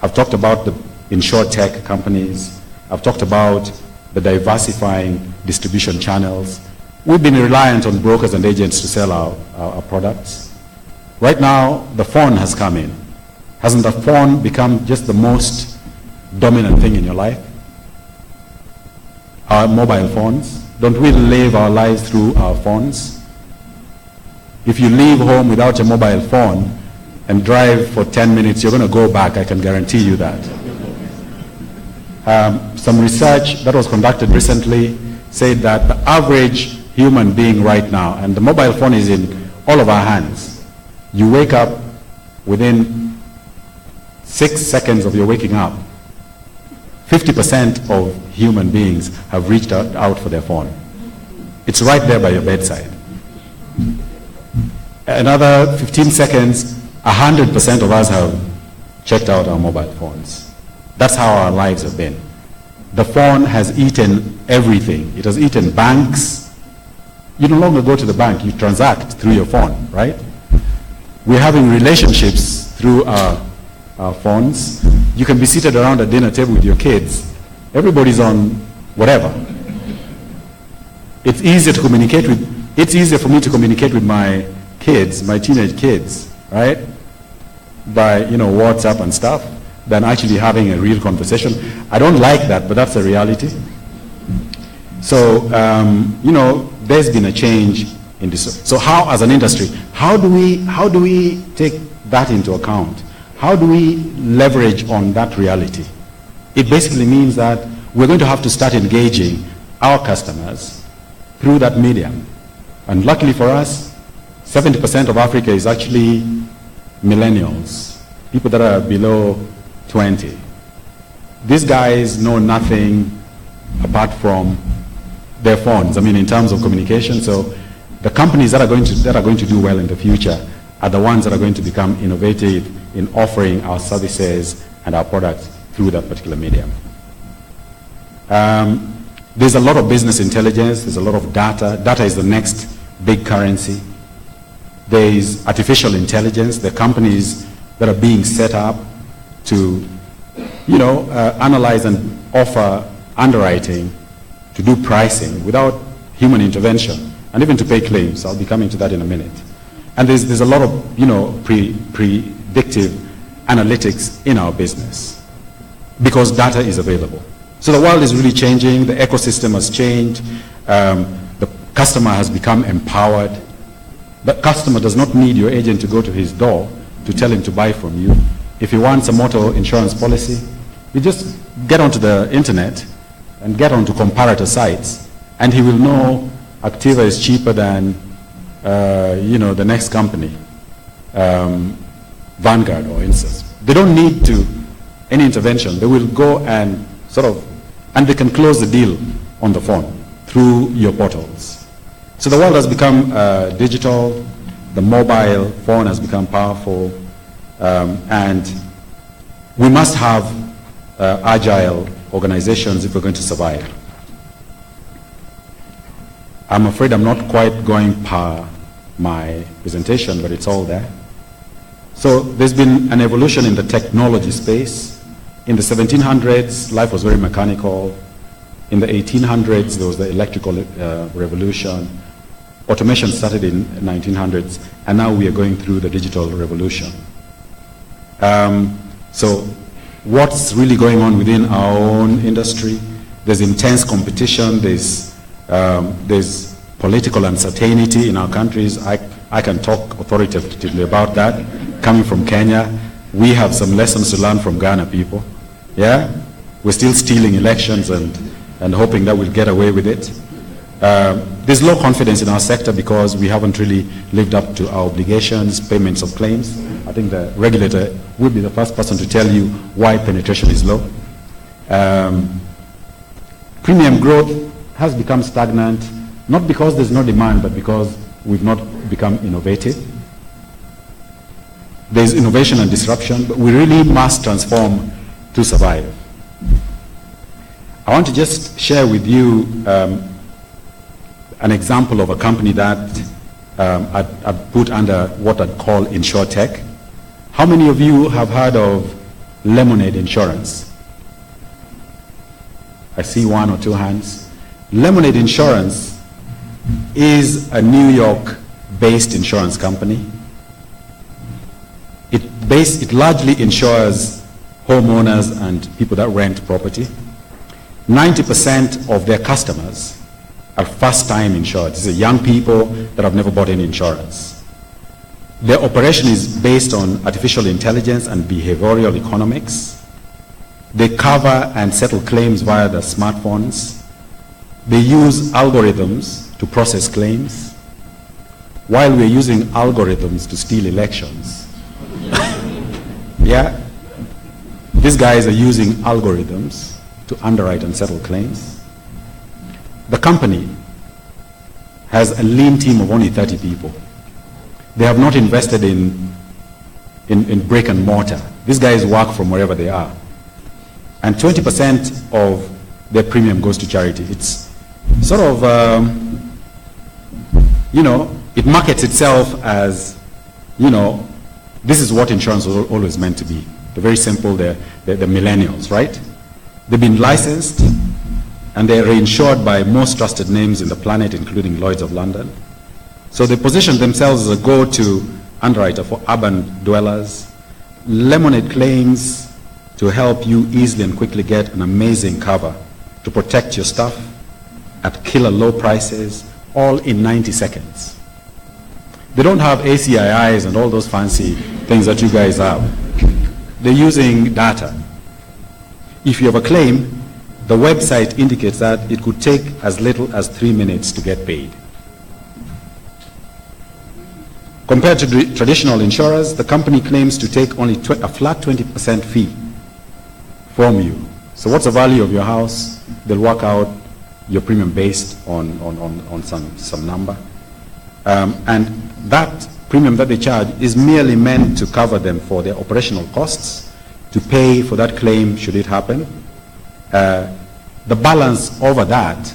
I've talked about the InsurTech companies. I've talked about the diversifying distribution channels. We've been reliant on brokers and agents to sell our products. Right now, the phone has come in. Hasn't the phone become just the most dominant thing in your life? our mobile phones? Don't we live our lives through our phones? If you leave home without a mobile phone and drive for 10 minutes, you're going to go back, I can guarantee you that. Some research that was conducted recently said that the average human being right now, and the mobile phone is in all of our hands, you wake up, within 6 seconds of your waking up, 50% of human beings have reached out for their phone. It's right there by your bedside. Another 15 seconds, 100% of us have checked out our mobile phones. That's how our lives have been. The phone has eaten everything. It has eaten banks. You no longer go to the bank, you transact through your phone, right? We're having relationships through our phones. You can be seated around a dinner table with your kids. Everybody's on whatever. It's easier to communicate with, it's easier for me to communicate with my kids, my teenage kids, right? By, WhatsApp and stuff, than actually having a real conversation. I don't like that, but that's a reality. So, there's been a change in this. So how, as an industry, how do we take that into account? How do we leverage on that reality? It basically means that we're going to have to start engaging our customers through that medium. And luckily for us, 70% of Africa is actually millennials, people that are below 20. These guys know nothing apart from their phones, in terms of communication. So the companies that are going to do well in the future are the ones that are going to become innovative in offering our services and our products through that particular medium. There's a lot of business intelligence, there's a lot of data. Data is the next big currency. There is artificial intelligence. There are companies that are being set up to, analyze and offer underwriting, to do pricing without human intervention, and even to pay claims. I'll be coming to that in a minute. And there's a lot of, predictive analytics in our business because data is available. So the world is really changing. The ecosystem has changed. The customer has become empowered. The customer does not need your agent to go to his door to tell him to buy from you. If he wants a motor insurance policy, you just get onto the internet and get onto comparator sites, and he will know Activa is cheaper than, the next company, Vanguard or Insys. They don't need any intervention. They will go and and they can close the deal on the phone through your portals. So the world has become digital, the mobile phone has become powerful, and we must have agile organizations if we're going to survive. I'm afraid I'm not quite going per my presentation, but it's all there. So there's been an evolution in the technology space. In the 1700s, life was very mechanical. In the 1800s, there was the electrical revolution. Automation started in the 1900s, and now we are going through the digital revolution. So what's really going on within our own industry? There's intense competition. There's political uncertainty in our countries. I can talk authoritatively about that. Coming from Kenya, we have some lessons to learn from Ghana people. Yeah? We're still stealing elections and hoping that we'll get away with it. There's low confidence in our sector because we haven't really lived up to our obligations, payments of claims. I think the regulator will be the first person to tell you why penetration is low. Premium growth has become stagnant, not because there's no demand, but because we've not become innovative. There's innovation and disruption, but we really must transform to survive. I want to just share with you an example of a company that I'd put under what I'd call InsurTech. How many of you have heard of Lemonade Insurance? I see one or two hands. Lemonade Insurance is a New York-based insurance company. It largely insures homeowners and people that rent property. 90% of their customers are first-time insured. These are young people that have never bought any insurance. Their operation is based on artificial intelligence and behavioral economics. They cover and settle claims via their smartphones. They use algorithms to process claims, while we're using algorithms to steal elections. Yeah? These guys are using algorithms to underwrite and settle claims. The company has a lean team of only 30 people. They have not invested in brick and mortar. These guys work from wherever they are. And 20% of their premium goes to charity. It's sort of, it markets itself as, this is what insurance was always meant to be. They're very simple, they're millennials, right? They've been licensed and they're reinsured by most trusted names in the planet, including Lloyd's of London. So they position themselves as a go-to underwriter for urban dwellers. Lemonade claims to help you easily and quickly get an amazing cover to protect your stuff at killer low prices, all in 90 seconds. They don't have ACIIs and all those fancy things that you guys have. They're using data. If you have a claim, the website indicates that it could take as little as 3 minutes to get paid. Compared to traditional insurers, the company claims to take only a flat 20% fee from you. So what's the value of your house? They'll work out your premium based on some number. And that premium that they charge is merely meant to cover them for their operational costs, to pay for that claim should it happen. The balance over that,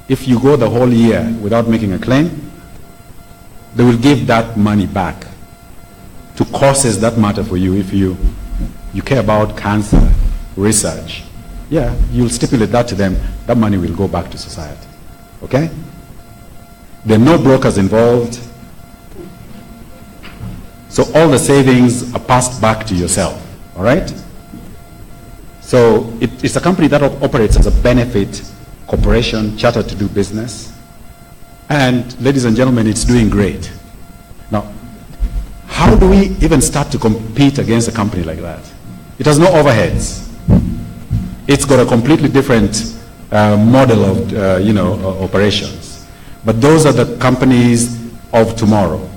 if you go the whole year without making a claim, they will give that money back to causes that matter for you. If you care about cancer research, yeah, you'll stipulate that to them. That money will go back to society. Okay? There are no brokers involved. So all the savings are passed back to yourself. All right? So it's a company that operates as a benefit corporation, chartered to do business. And ladies and gentlemen, it's doing great. Now, how do we even start to compete against a company like that? It has no overheads. It's got a completely different model of operations. But those are the companies of tomorrow.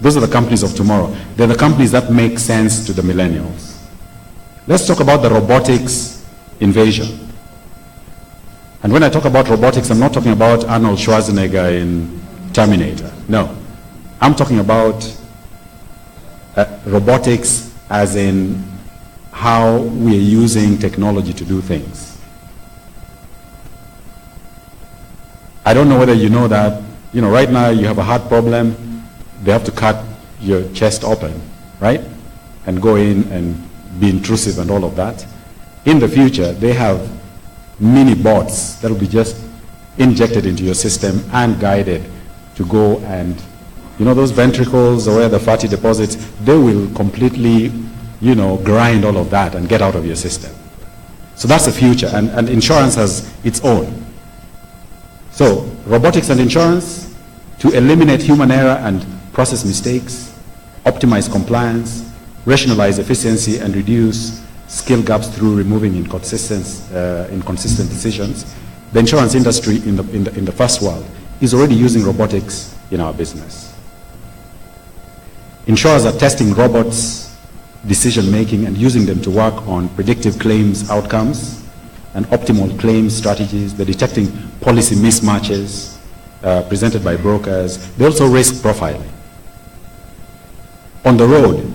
Those are the companies of tomorrow. They're the companies that make sense to the millennials. Let's talk about the robotics invasion. And when I talk about robotics, I'm not talking about Arnold Schwarzenegger in Terminator. No. I'm talking about robotics as in how we are using technology to do things. I don't know whether you know that, right now you have a heart problem, they have to cut your chest open, right? And go in and be intrusive and all of that. In the future, they have mini bots that will be just injected into your system and guided to go and, those ventricles or where the fatty deposits, they will completely, grind all of that and get out of your system. So that's the future, and insurance has its own. So robotics and insurance to eliminate human error and process mistakes, optimize compliance, rationalize efficiency, and reduce skill gaps through removing inconsistent decisions. The insurance industry in the first world is already using robotics in our business. Insurers are testing robots' decision making and using them to work on predictive claims outcomes and optimal claims strategies. They're detecting policy mismatches presented by brokers. They also risk profiling. On the road,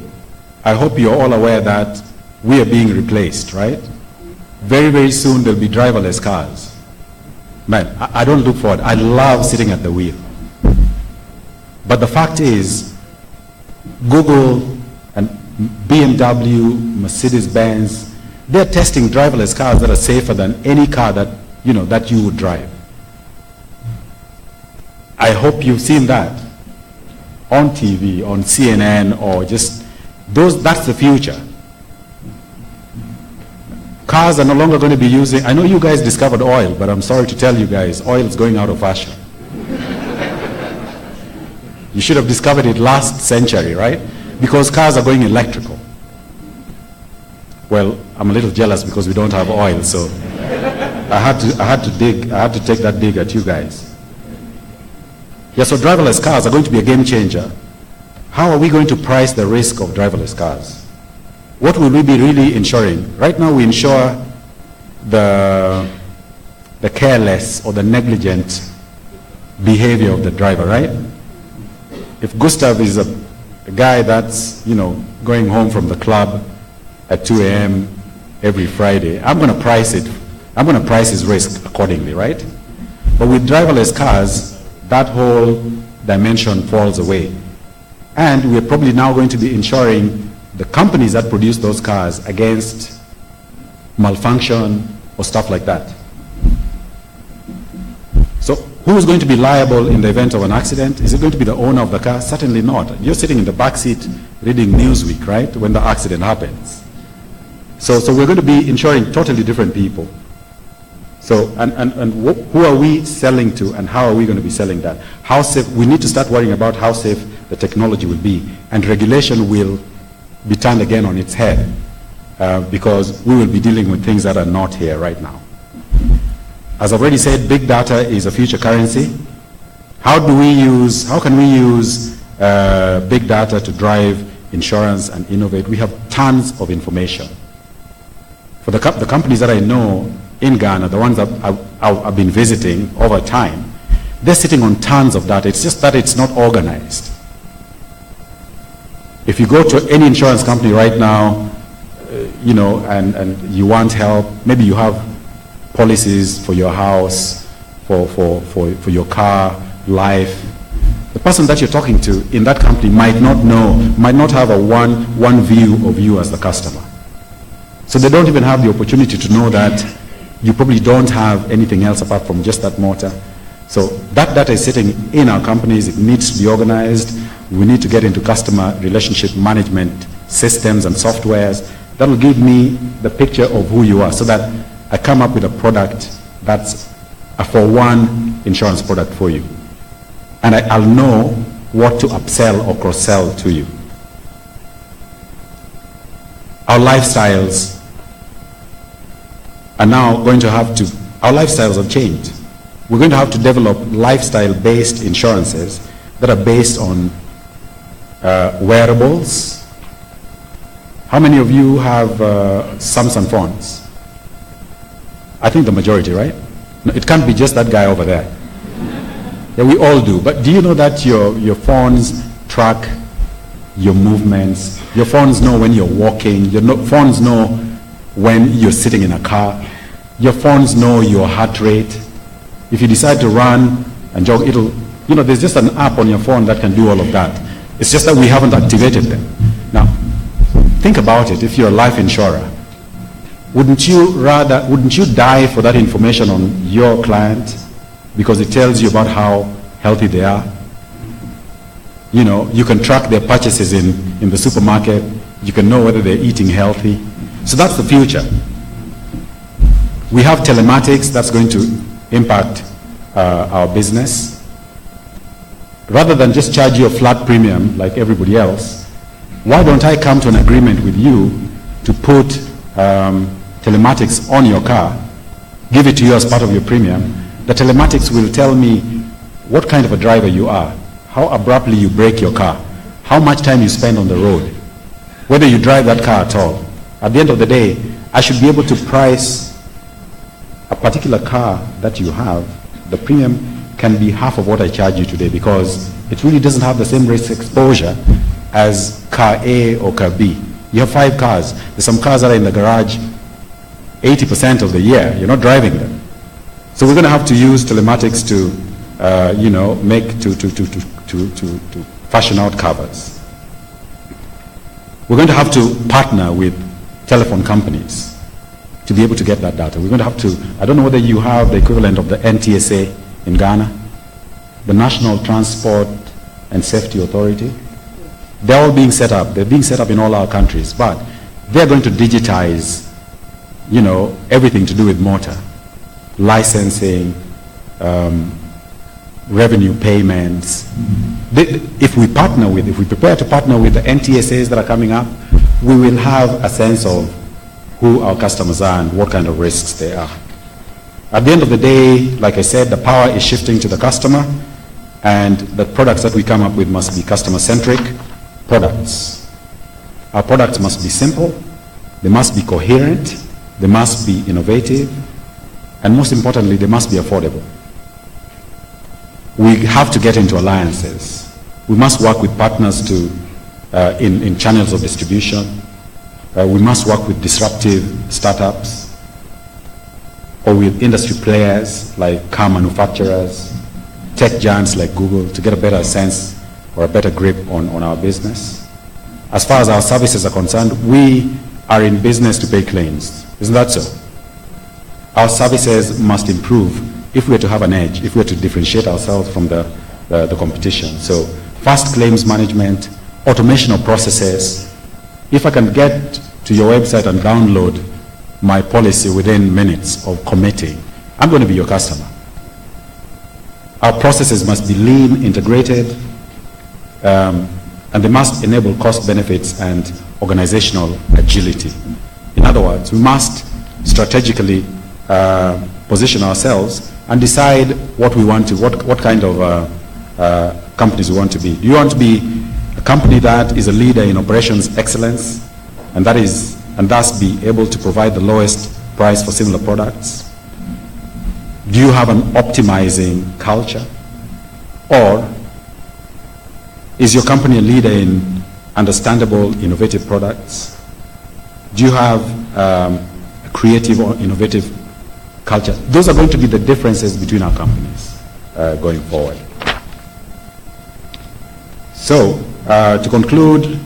I hope you're all aware that we are being replaced, right? Very, very soon there'll be driverless cars. Man, I don't look forward. I love sitting at the wheel. But the fact is, Google and BMW, Mercedes-Benz, they're testing driverless cars that are safer than any car that, that you would drive. I hope you've seen that on TV, on CNN, or just those. That's the future. Cars are no longer going to be using, I know you guys discovered oil, but I'm sorry to tell you guys, oil is going out of fashion. You should have discovered it last century, right? Because cars are going electrical. Well, I'm a little jealous because we don't have oil, so I had to take that dig at you guys. Yeah, so driverless cars are going to be a game changer. How are we going to price the risk of driverless cars? What will we be really insuring? Right now we insure the careless or the negligent behavior of the driver, right? If Gustav is a guy that's, going home from the club at 2 a.m. every Friday, I'm going to price his risk accordingly, right? But with driverless cars, that whole dimension falls away. And we're probably now going to be insuring the companies that produce those cars against malfunction or stuff like that. So who is going to be liable in the event of an accident? Is it going to be the owner of the car? Certainly not. You're sitting in the back seat reading Newsweek, right, when the accident happens. So we're going to be insuring totally different people. So, who are we selling to, and how are we going to be selling that? How safe? We need to start worrying about how safe the technology will be, and regulation will be turned again on its head, because we will be dealing with things that are not here right now. As I've already said, big data is a future currency. How can we use big data to drive insurance and innovate? We have tons of information. For the companies that I know in Ghana, the ones that I've been visiting over time, they're sitting on tons of data. It's just that it's not organized. If you go to any insurance company right now, and you want help, maybe you have policies for your house, for your car, life. The person that you're talking to in that company might not have a one view of you as the customer. So they don't even have the opportunity to know that you probably don't have anything else apart from just that motor. So that data is sitting in our companies. It needs to be organized. We need to get into customer relationship management systems and softwares. That will give me the picture of who you are, so that I come up with a product that's a for-one insurance product for you. And I'll know what to upsell or cross-sell to you. Our lifestyles are now going to have to, our lifestyles have changed. We're going to have to develop lifestyle-based insurances that are based on wearables. How many of you have Samsung phones? I think the majority, right? No, it can't be just that guy over there. Yeah, we all do. But do you know that your phones track your movements? Your phones know when you're walking. Your phones know when you're sitting in a car. Your phones know your heart rate. If you decide to run and jog, there's just an app on your phone that can do all of that. It's just that we haven't activated them. Now, think about it. If you're a life insurer, wouldn't you die for that information on your client because it tells you about how healthy they are? You can track their purchases in the supermarket. You can know whether they're eating healthy. So that's the future. We have telematics that's going to impact our business. Rather than just charge you a flat premium like everybody else, why don't I come to an agreement with you to put telematics on your car, give it to you as part of your premium? The telematics will tell me what kind of a driver you are, how abruptly you brake your car, how much time you spend on the road, whether you drive that car at all. At the end of the day, I should be able to price a particular car that you have. The premium can be half of what I charge you today because it really doesn't have the same risk exposure as car A or car B. You have 5 cars. There's some cars that are in the garage 80% of the year. You're not driving them. So we're going to have to use telematics to, to fashion out covers. We're going to have to partner with telephone companies to be able to get that data. We're going to have to, I don't know whether you have the equivalent of the NTSA in Ghana, the National Transport and Safety Authority. They're all being set up. They're being set up in all our countries, but they're going to digitize, everything to do with motor, licensing, revenue payments. If we prepare to partner with the NTSAs that are coming up, we will have a sense of who our customers are and what kind of risks they are. At the end of the day, like I said, the power is shifting to the customer, and the products that we come up with must be customer-centric products. Our products must be simple, they must be coherent, they must be innovative, and most importantly, they must be affordable. We have to get into alliances. We must work with partners in channels of distribution. We must work with disruptive startups or with industry players like car manufacturers, tech giants like Google, to get a better sense or a better grip on our business. As far as our services are concerned, we are in business to pay claims. Isn't that so? Our services must improve if we are to have an edge, if we are to differentiate ourselves from the competition. So fast claims management, automation of processes. If I can get to your website and download my policy within minutes of committing, I'm going to be your customer. Our processes must be lean, integrated, and they must enable cost benefits and organizational agility. In other words, we must strategically position ourselves and decide what we want to, what kind of companies we want to be. Do you want to be a company that is a leader in operations excellence, and thus be able to provide the lowest price for similar products? Do you have an optimizing culture? Or is your company a leader in understandable, innovative products? Do you have a creative or innovative culture? Those are going to be the differences between our companies going forward. So, to conclude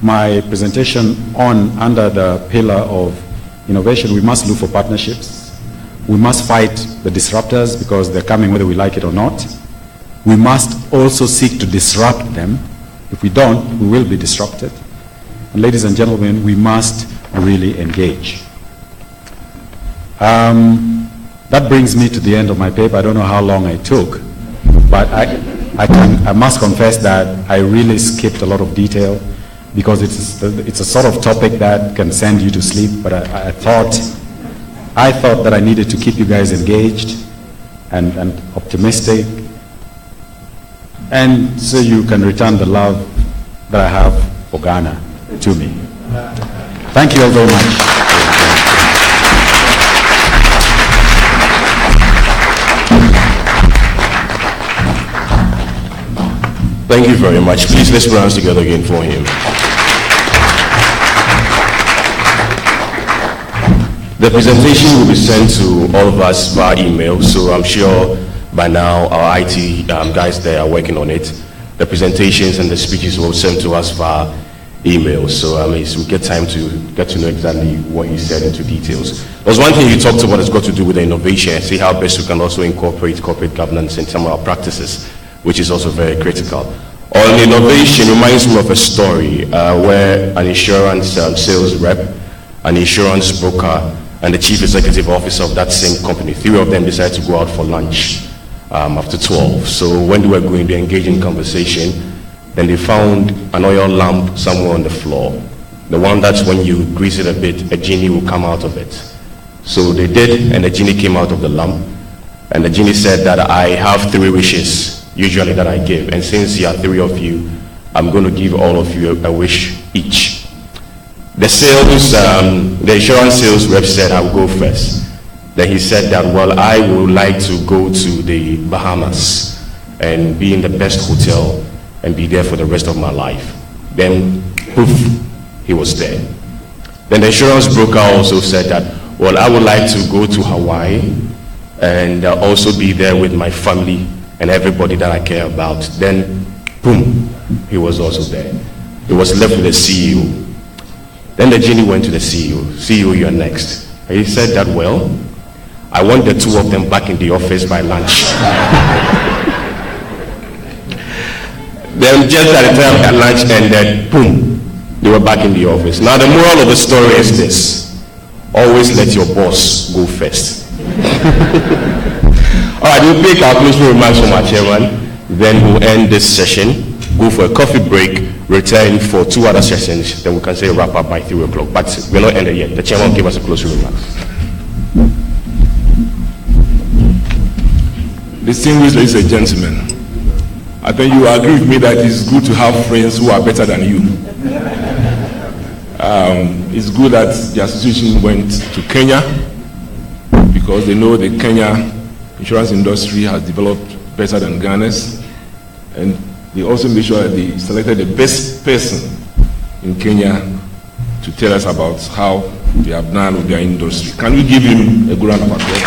my presentation under the pillar of innovation, we must look for partnerships. We must fight the disruptors because they're coming whether we like it or not. We must also seek to disrupt them. If we don't, we will be disrupted. And ladies and gentlemen, we must really engage. That brings me to the end of my paper. I don't know how long I took, but I must confess that I really skipped a lot of detail because it's a sort of topic that can send you to sleep, but I thought that I needed to keep you guys engaged and optimistic, and so you can return the love that I have for Ghana to me. Thank you all very much. Thank you very much. Please, let's put our hands together again for him. The presentation will be sent to all of us via email, so I'm sure by now our IT guys there are working on it. The presentations and the speeches will send to us via email, so we get time to get to know exactly what you said into details. There's one thing you talked about that's got to do with the innovation, and see how best we can also incorporate corporate governance in some of our practices, which is also very critical. On innovation, reminds me of a story where an insurance sales rep, an insurance broker, and the chief executive officer of that same company, three of them decided to go out for lunch after 12. So when they were going to engage in conversation, then they found an oil lamp somewhere on the floor. The one that's when you grease it a bit, a genie will come out of it. So they did, and the genie came out of the lamp. And the genie said that I have 3 wishes, usually that I give. And since you are 3 of you, I'm going to give all of you a wish each. The insurance sales rep said, I'll go first. Then he said that, well, I would like to go to the Bahamas and be in the best hotel and be there for the rest of my life. Then, poof, he was there. Then the insurance broker also said that, well, I would like to go to Hawaii and also be there with my family and everybody that I care about. Then, boom, he was also there. He was left with the CEO. Then the genie went to the CEO. CEO, you're next. And he said that, well, I want the 2 of them back in the office by lunch. Then just at the time that lunch ended, boom, they were back in the office. Now the moral of the story is this. always let your boss go first. All right, we'll take our closing remarks from our chairman, then we'll end this session, go for a coffee break, return for 2 other sessions, then we can say wrap up by 3 o'clock. But we're not ended yet. The chairman will give us a closing remarks. Distinguished ladies and gentlemen, I think you agree with me that it's good to have friends who are better than you. It's good that the association went to Kenya because they know the Kenya insurance industry has developed better than Ghana's, and they also made sure that they selected the best person in Kenya to tell us about how they have done with their industry. Can we give him a good round of applause?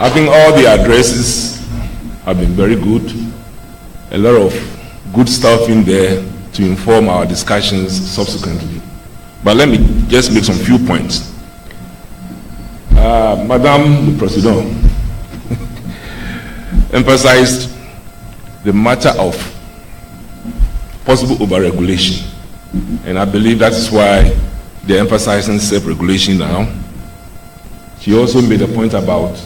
I think all the addresses have been very good. A lot of good stuff in there to inform our discussions subsequently. But let me just make some few points. Madame the President emphasized the matter of possible overregulation. And I believe that is why they're emphasizing self-regulation now. She also made a point about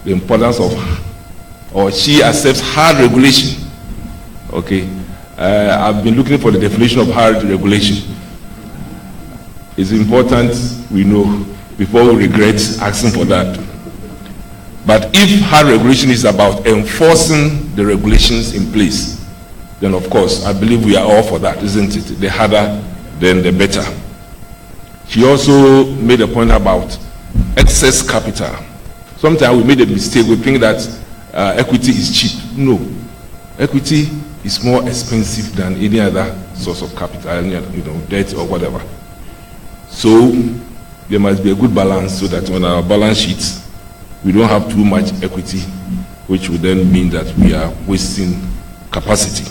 the importance of, or she accepts hard regulation. Okay, I've been looking for the definition of hard regulation. It's important we know before we regret asking for that. But if hard regulation is about enforcing the regulations in place, then of course I believe we are all for that, isn't it? The harder, then the better. She also made a point about excess capital. Sometimes we made a mistake, we think that equity is cheap. No, equity is more expensive than any other source of capital, debt or whatever. So there must be a good balance so that on our balance sheets, we don't have too much equity, which would then mean that we are wasting capacity.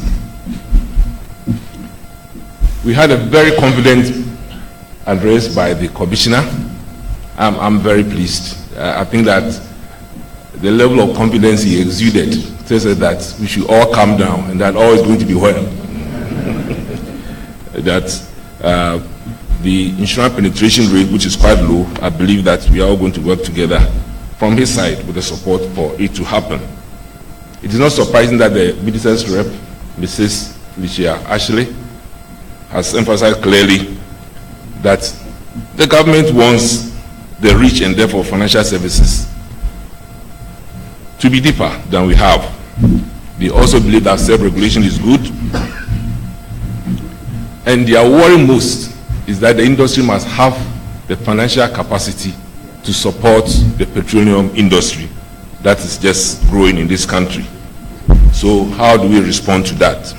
We had a very confident address by the commissioner. I'm very pleased. I think that the level of confidence he exuded tells us that we should all calm down and that all is going to be well. That the insurance penetration rate, which is quite low, I believe that we are all going to work together from his side with the support for it to happen. It is not surprising that the minister's rep, Mrs. Licia Ashley, has emphasized clearly that the government wants the reach and depth of financial services to be deeper than we have. They also believe that self-regulation is good. And their worry most is that the industry must have the financial capacity to support the petroleum industry that is just growing in this country. So how do we respond to that?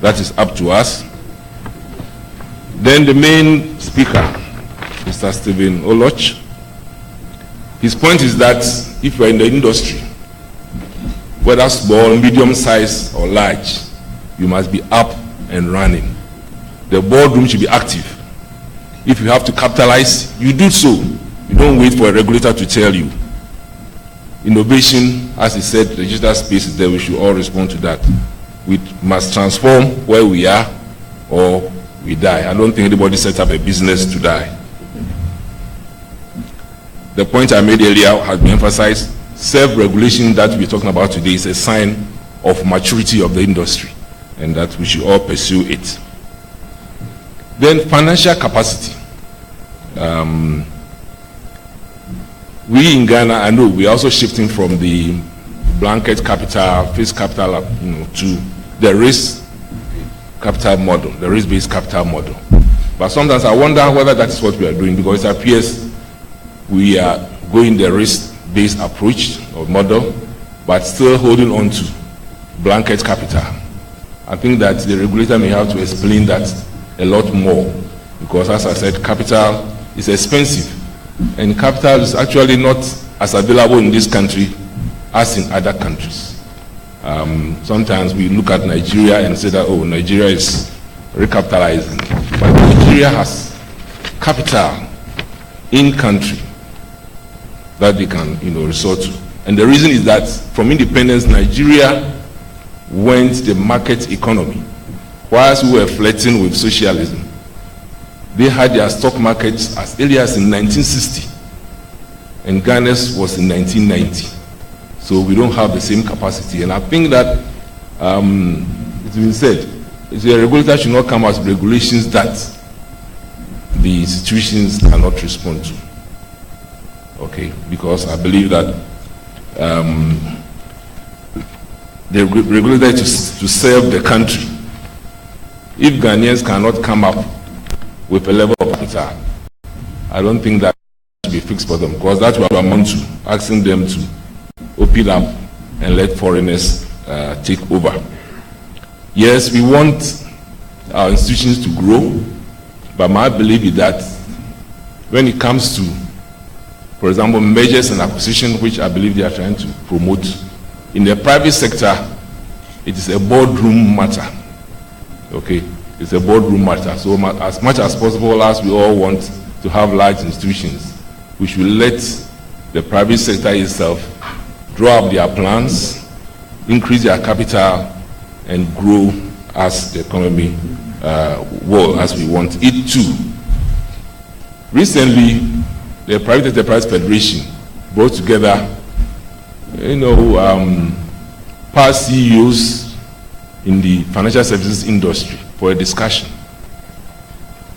That is up to us. Then the main speaker, Mr. Stephen Oloch, his point is that if you're in the industry, whether small, medium size or large, you must be up and running. The boardroom should be active. If you have to capitalize, you do so. You don't wait for a regulator to tell you. Innovation, as he said, the digital space is there, we should all respond to that. We must transform where we are or we die. I don't think anybody set up a business to die. The point I made earlier has been emphasized. Self-regulation that we're talking about today is a sign of maturity of the industry and that we should all pursue it. Then financial capacity. We in Ghana, I know we are also shifting from the blanket capital, fixed capital, to the risk capital model, the risk-based capital model. But sometimes I wonder whether that is what we are doing, because it appears we are going the risk-based approach or model, but still holding on to blanket capital. I think that the regulator may have to explain that a lot more, because as I said, capital is expensive, and capital is actually not as available in this country as in other countries. Sometimes we look at Nigeria and say that, oh, Nigeria is recapitalizing, but Nigeria has capital in country that they can resort to. And the reason is that from independence, Nigeria went the market economy, whilst we were flirting with socialism, they had their stock markets as early as in 1960, and Ghana's was in 1990. So we don't have the same capacity. And I think that it's been said, the regulator should not come out with regulations that the institutions cannot respond to. Okay, because I believe that the regulator is to serve the country. If Ghanaians cannot come up with a level of capital, I don't think that should be fixed for them, because that's what we amount to, asking them to open up and let foreigners take over. Yes, we want our institutions to grow, but my belief is that when it comes to, for example, mergers and acquisition, which I believe they are trying to promote, in the private sector, it is a boardroom matter. Okay, it's a boardroom matter. So as much as possible, as we all want to have large institutions, we should let the private sector itself draw up their plans, increase their capital, and grow as the economy will, as we want it to. Recently, the Private Enterprise Federation brought together, past CEOs in the financial services industry for a discussion.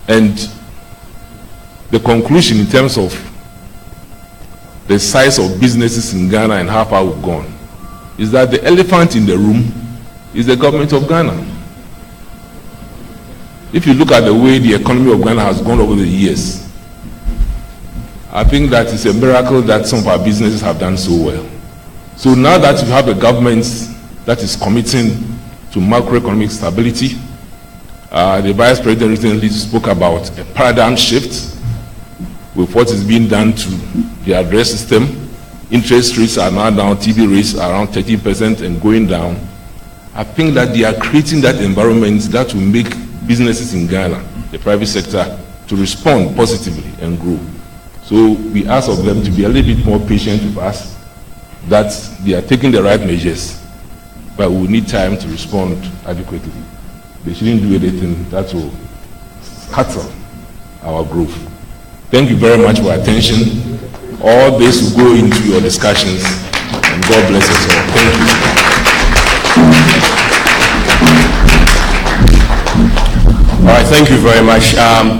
And the conclusion in terms of the size of businesses in Ghana and how far we've gone is that the elephant in the room is the government of Ghana. If you look at the way the economy of Ghana has gone over the years, I think that it's a miracle that some of our businesses have done so well. So now that you have a government that is committing to macroeconomic stability, the Vice President recently spoke about a paradigm shift with what is being done to the address system. Interest rates are now down, TB rates are around 13% and going down. I think that they are creating that environment that will make businesses in Ghana, the private sector, to respond positively and grow. So we ask of them to be a little bit more patient with us, that they are taking the right measures, but we need time to respond adequately. They shouldn't do anything that will scuttle our growth. Thank you very much for your attention. All this will go into your discussions, and God bless us all. Thank you. All right, thank you very much.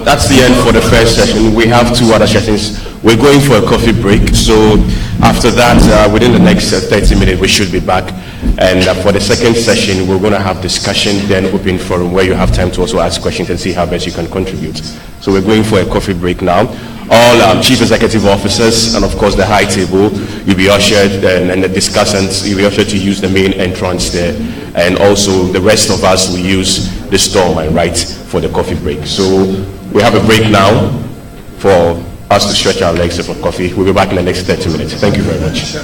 That's the end for the first session. We have two other sessions. We're going for a coffee break. So after that, within the next 30 minutes, we should be back. And for the second session, we're going to have discussion, then open forum where you have time to also ask questions and see how best you can contribute. So we're going for a coffee break now. All chief executive officers and of course the high table, you'll be ushered, and the discussants, you'll be ushered to use the main entrance there. And also the rest of us will use the store on my right for the coffee break. So we have a break now for us to stretch our legs for coffee. We'll be back in the next 30 minutes. Thank you very much.